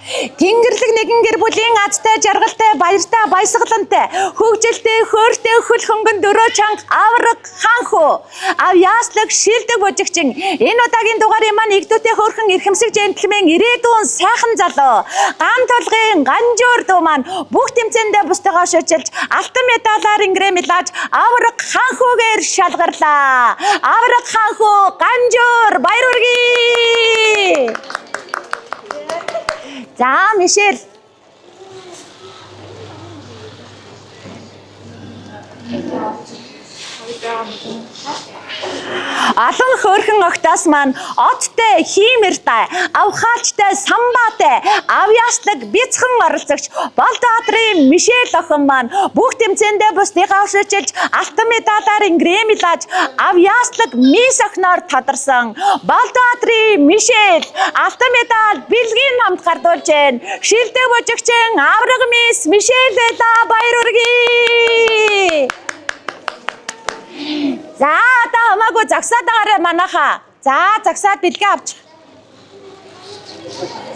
Тэнгэрлэг нэгэн гэр бүлийн азтай жаргалтай баяртай баясгалантай хөгжилтэй хөөртэй хөл хөнгөн дөрөө чанга авраг ханху ав яаслаг шилдэг божигчин энэ удаагийн дугаарыг маань игдүүтэй хөөрхөн эрхэмсэг джентльмен ирээдүйн сайхан залуу ган тулгын ганжуур дуу маань бүх тэмцээндээ бусдыгаа шилжилж алтан медалаар ингрэмлаж авраг ханхугээр шалгарлаа. Авраг ханху ганжуур баяр хүргэе. За Мишель. Алан хөөрхөн огтоос маань оттой хиймэртэй авхаалчтай самбаатай авьяаслаг бяцхан оролцогч Болдбаатарын Мишель охин маань бүх тэмцээндээ бусдыгаа шилжилж алтан медалаар ингрэмлаж авьяаслаг мис охиноор тодорсон Болдбаатарын Мишель алтан медаль бэлгийн хамт гардуулж байна. Шилдэг божигчин авраг мис Мишель байлаа. Баяр хүргэе. За одоо хамаагүй загсаад байгаарай манайхаа. За загсаад бэлгээ авч.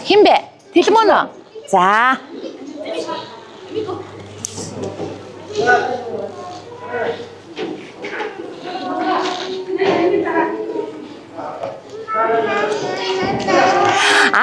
Хин бэ? Тэлмөн үү? За.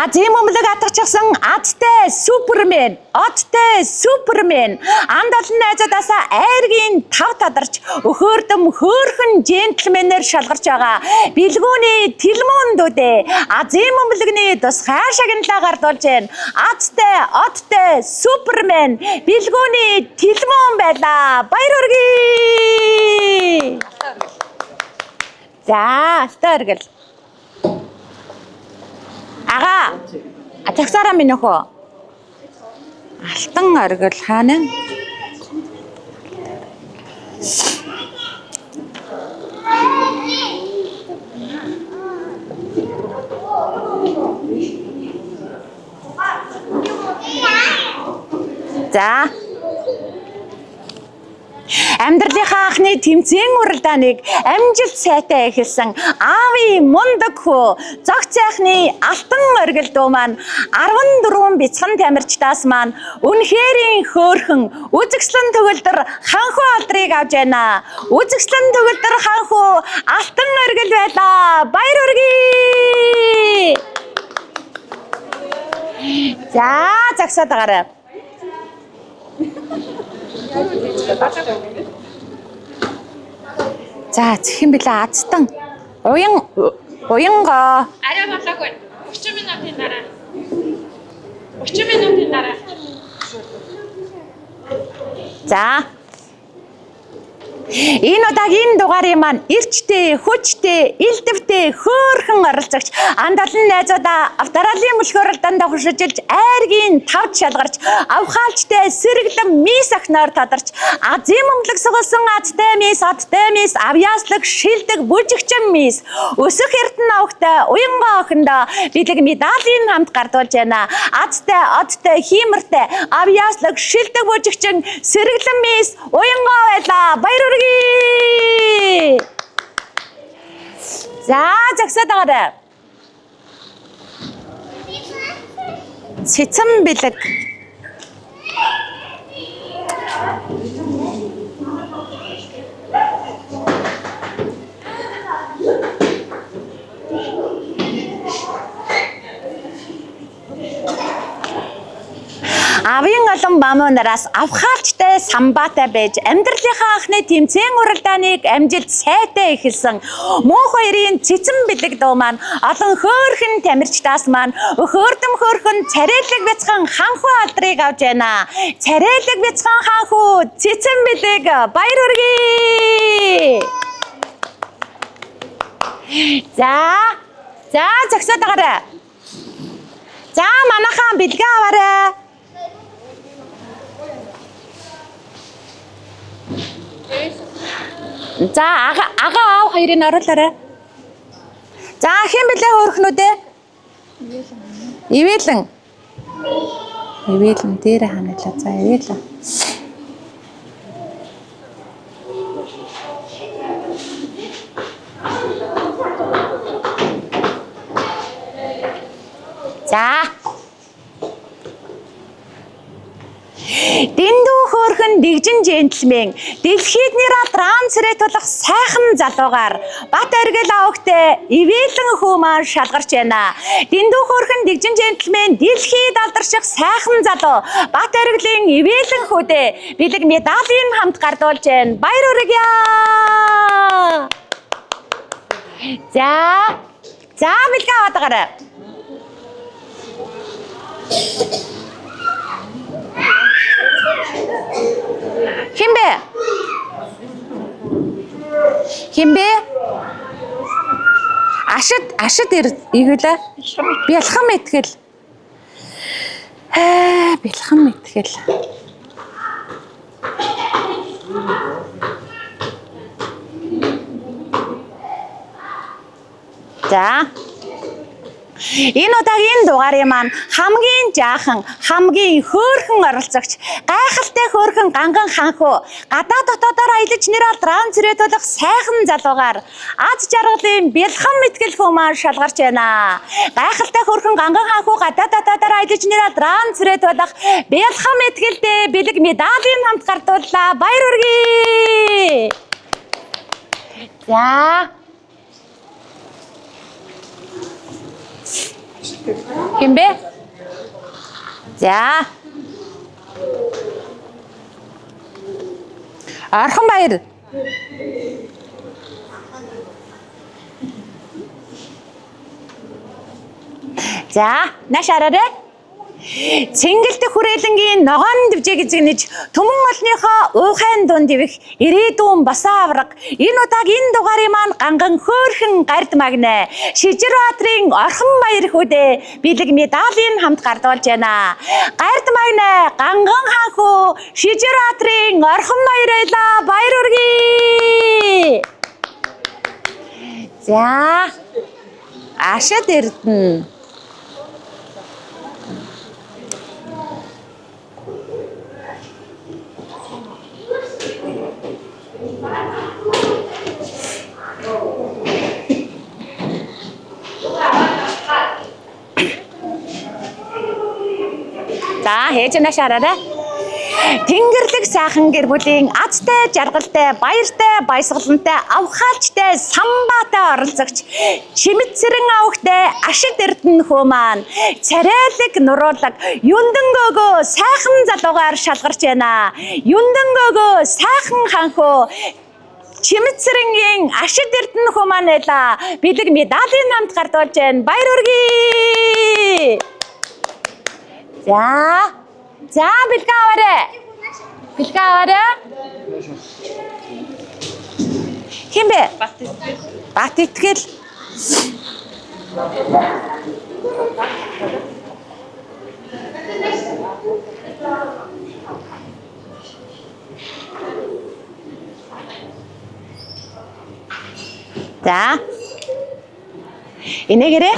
Азийн мөмлөг атгачихсан адтай супермен, оттой супермен анд олон найзуудаасаа айргийн тав тадарч өхөөрдөм хөөрхөн джентльменээр шалгарч байгаа бэлгүүний тэлмүүн дүүдээ Азийн мөмлөгний тусгай шагналаа гардуулж байна. Адтай, оттой супермен бэлгүүний тэлмүүн байлаа. Баяр хүргэе. За, стэргэл. Ага. Атагсараа минь өхөө. Алтан оргил хаана? За. Амьдралынхаа анхны тэмцээн уралдааныг амжилт сайтай эхэлсэн Ави мундаг хөө зогц сайхны алтан оргил дуу маань 14 бяцхан тамирчдаас маань үнэхэрийн хөөрхөн үзэгслэн төгөлдөр ханху алдрыг авж байна. Үзэгслэн төгөлдөр ханху алтан оргил байлаа. Баяр хүргэе. За загсаад байгаарай. За зэхэн билээ азтан уянгаа Арай болоогүй. 30 минутын дараа. 30 минутын дараа. За энэ удаагийн дугаарыг маань эрчтэй, хүчтэй, элдвтэй хөөрхөн оролцогч анд олон найзуудаа авторалын мөлхөөрөлдөнд хуршилж айргийн тавд шалгарч авхаалчтай сэргэлэн мис охиноор тодорч Азийн мөмлөг сугалсан азтай мис, оттой мис, авьяаслаг шилдэг бүжигчин мис өсөх эрдэнэ авахтай уянгаа охиндоо бэлэг медалийн хамт гардуулж байна. Азтай, оттой, хиймэртэй авьяаслаг шилдэг бүжигчин сэргэлэн мис уянгаа байлаа. Баяр хүргэе. За загсаад байгаарай. Цэцэн бэлэг. Авийн олон бамуунараас авхаалчтай самбаатай байж амьдралынхаа анхны тэмцээн уралдааныг амжилт сайтай эхэлсэн муу хоёрын цэцэн бэлэг дуу маань олон хөөрхөн тамирчдаас маань хөөрдөм хөөрхөн царайлаг бяцхан ханху алдрыг авж байна. Царайлаг бяцхан ханху цэцэн бэлэг баяр хүргэе. За загсаад байгаарай. За манайхаа бэлгээ аваарай. За ага аав хоёрыг оруулаарай. За хэн блэ хөөрхнүүдээ? Ивэлэн. Ивэлэн дээр ханaalаа. За ивэлэн. За. дэгжин джентльмен дэлхийд нэраа трансрэтулах сайхан залуугаар бат оргил авахтай ивэлэн хүү маань шалгарч байна. Дэндүү хөөрхөн дэгжин джентльмен дэлхийд алдарших сайхан залуу бат оргилын ивэлэн хүүдээ бэлэг медалийн хамт гардуулж байна. Баяр хүргье. За бэлгээ аваад гараа. Химбэ? Ашид игэлээ. Бэлхэн мэтгэл. Бэлхэн мэтгэл. За. Энэ удаагийн дугаарын маань хамгийн жаахан, хамгийн хөөрхөн оролцогч, гайхалтай хөөрхөн ганган ханхуу, гадаа дотоодоор аялаж нэрээ трансрэтулах сайхан залуугаар аз жаргалын бэлхэн мэтгэл хүү маань шалгарч байна. Гайхалтай хөөрхөн ганган ханхуу гадаа дотоодоор аялаж нэрээ трансрэтулах бэлхэн мэтгэлдээ бэлэг медалийн хамт гардууллаа. Баяр хүргэе. За. Химбэ? За. Архан баяр. За, нашаараа. Цэнгэлдэх хүрээлэнгийн ногоон дэвжээ гизгнэж түмэн олныхоо уухайн дунд ивэх ирээдүйн басаа авраг энэ удаагийн дугаарын маань ганган хөөрхөн гард магнаа Шижир баатрын орхон баяр хүүдээ бэлэг медалийн хамт гардуулж байна. Гард магнаа ганган ханхуу Шижир баатрын орхон баярлаа. Баяр хүргэе. За. Ашид эрдэнэ. За, хээж нашаараа. Тэнгэрлэг сайхан гэр бүлийн азтай, жаргалтай, баяртай, баясгалантай, авхаалжтай, самбаатай оролцогч Чимэцэрэн авахтай Ашид эрдэнэ хүү маань царайлаг нуруулаг юндэнгөөгөө сайхан залуугаар шалгарч байна. Юндэнгөөгөө сайхан ханхуу Чимэцэрэнгийн Ашид эрдэнэ хүү маань байла. Бэлэг медалийн хамт гардуулж байна. Баяр хүргэе. За бэлгээ аваарай. Бэлгээ аваарай. Химбэ? Бат итгэл. За. Энэгээрээ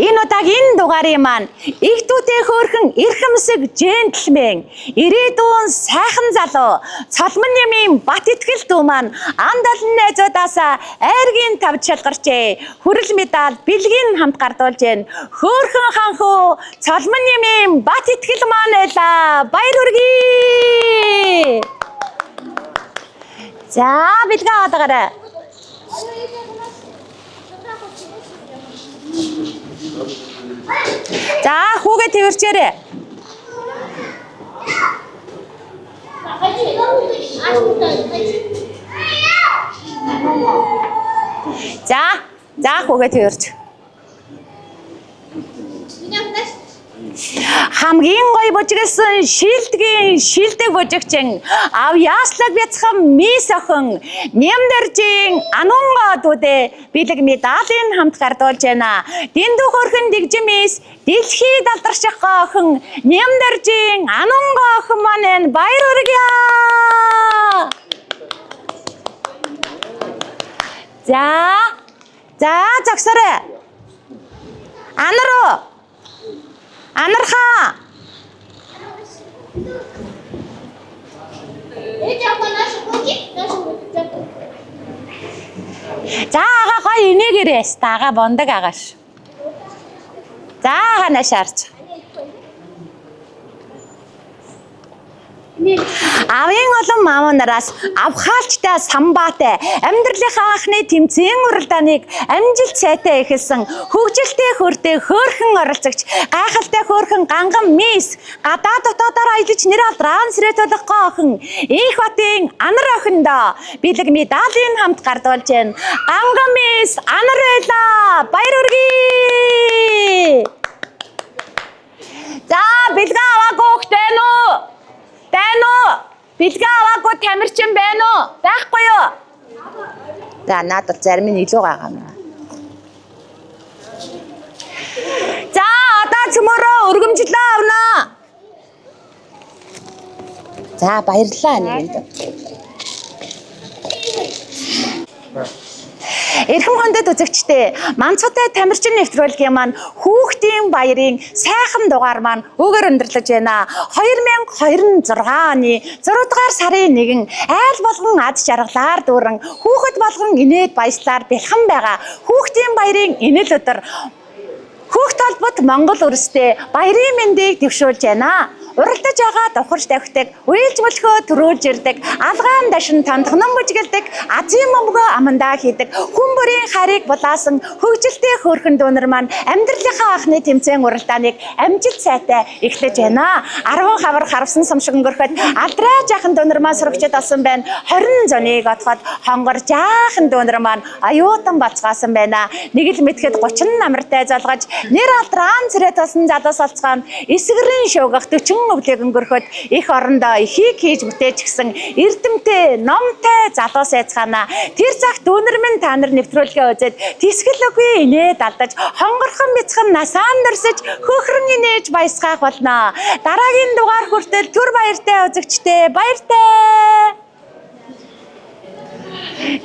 энэ удаагийн дугаарын маань их дүүтэй хөөрхөн эрхэмсэг джентльмен ирээдүйн сайхан залуу цолмон нэмийн бат итгэл дүү маань анд олон найзуудаасаа айргийн тавж шалгарчээ. Хүрэл медаль бэлгийн хамт гардуулж байна. Хөөрхөн ханхуу цолмон нэмийн бат итгэл маань байла. Баяр хүргэе. За бэлгээ аваад гараа. За хүүгээ тэрчээрээ. За хүүгээ тэрч. Хамгийн гоё бужигсан шилдэг бужигчин ав яаслаг бяцхан мис охин нямдэржийн анунгаа дүүдээ бэлэг медалийн хамт гардуулж байна. Дэндүү хөөрхөн дэгжимис дэлхийд алдарших охин нямдэржийн анунгаа охин маань баяр хүргье. За зогсоорой. Анархаа. За ага гоё инээгээрээс даага бондог агааш. За ханаа шаарч. Авийн олон маав нараас авхаалчтай самбаатай амьдралынхаа анхны тэмцээн уралдааныг амжилт сайтай эхэлсэн хөгжилтэй хөртэй хөөрхөн оролцогч гайхалтай хөөрхөн ганган мисс гадаа дотоодоор аялж нэр алдран сэрэтүүлэх охин Их Батын Анар охиндоо бэлэг медалийн хамт гардуулж байна. Ганган мисс Анар байлаа. Баяр хүргэе. За бэлгээ аваагүй хтэй нөө. Байна уу? Бэлгээ аваагүй тамирчин байна уу? Байхгүй юу? За надад зарим нь илүү байгаа юм. За одоо цөмөрөө өргөмжлөө авна. За баярлалаа нэгэнд. Эрхэм хондөд үзэгчдээ Манцутай тамирчин нэвтрүүлгийн маань хүүхдийн баярын сайхан дугаар маань өгөр өндөрлөж байна. 2026 оны 6 дугаар сарын 1 айл болгон ад жаргалаар дүүрэн хүүхэд болгон инээд баяслаар бэлхэн байгаа хүүхдийн баярын инэл өдөр Хүүхд толбот Монгол өрстэй баярын мэндийг дэвшүүлж байна. Уралдаж байгаа давхарч давхдаг, уйлж мөлхөө төрүүлж ирдэг, алгаан дашин тандхнан бүжгэлдэг, азийн мөмгөө амандаа хийдэг, хүн бүрийн харийг булаасан хөгжилтэй хөөрхөн дүүнер маань амьдралынхаа анхны тэмцээн уралдааныг амжилт сайтай эхлэж байна. 10 хавар харвсан самшиг өнгөрөхөд алдраа жаахан дүүнер маань сурагчид олсон байна. 20 зуныг отоход хонгор жаахан дүүнер маань аюутан бацгаасан байна. Нэг л мэтгэд 30 намартай залгаж нэр алдран цэрэ тасан залуус олцгоон эсгэрийн шуугах 40 өвлөг өнгөрөхөд их орондоо ихийг хийж бүтээж гисэн эрдэмтэй номтой залуус айцгаана. Тэр цагт дүүнер минь та нар нэвтрүүлгээ үзээд тисгэл үгүй инээд алдаж хонгорхон бяцхан насаан дөрсөж хөхрөн инээж баясгаах болно. Дараагийн дугаар хүртэл түр баяртай үзэгчдээ баяртай.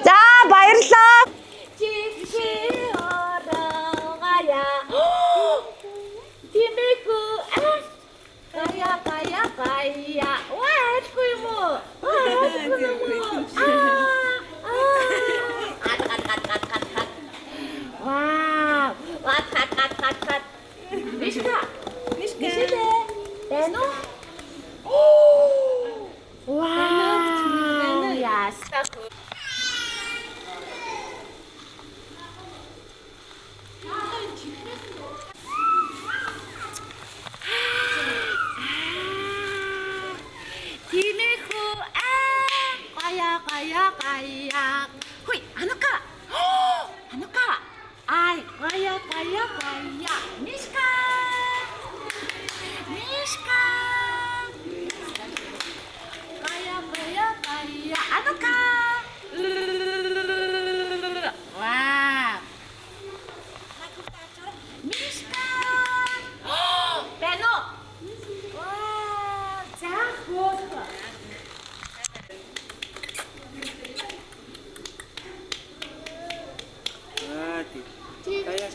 За баярлалаа. Gaya. Wah, kuy mo. Wow. Cut. Mishka. Mishka. Beno. Wow. Yes. Gaya. Hui, ano ka? Ay, gaya. Mishka. Gaya. Ano ka? Wow. Mishka. Beno. Wow, jago. Kaya.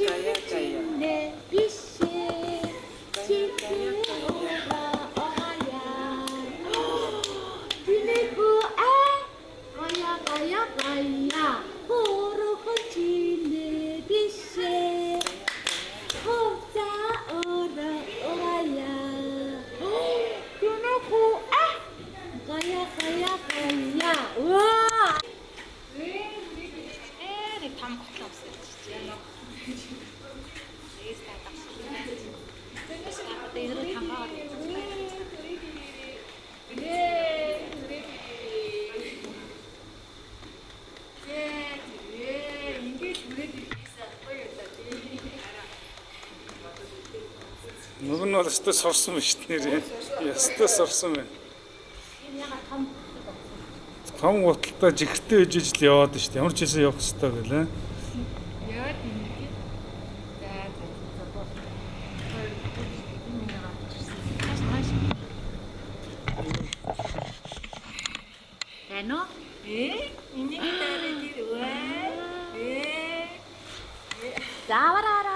Нөгөө нь бол өстө сурсан биш нэрээ. Өстө сурсан байна. Том гуталтаа жигтэй үжиж л яваад шүү дээ. Ямар ч хэсэг явах хэрэгтэй гэлээ. Яад юм бэ? Бено? Энийг тараад ирвэ. Заавараа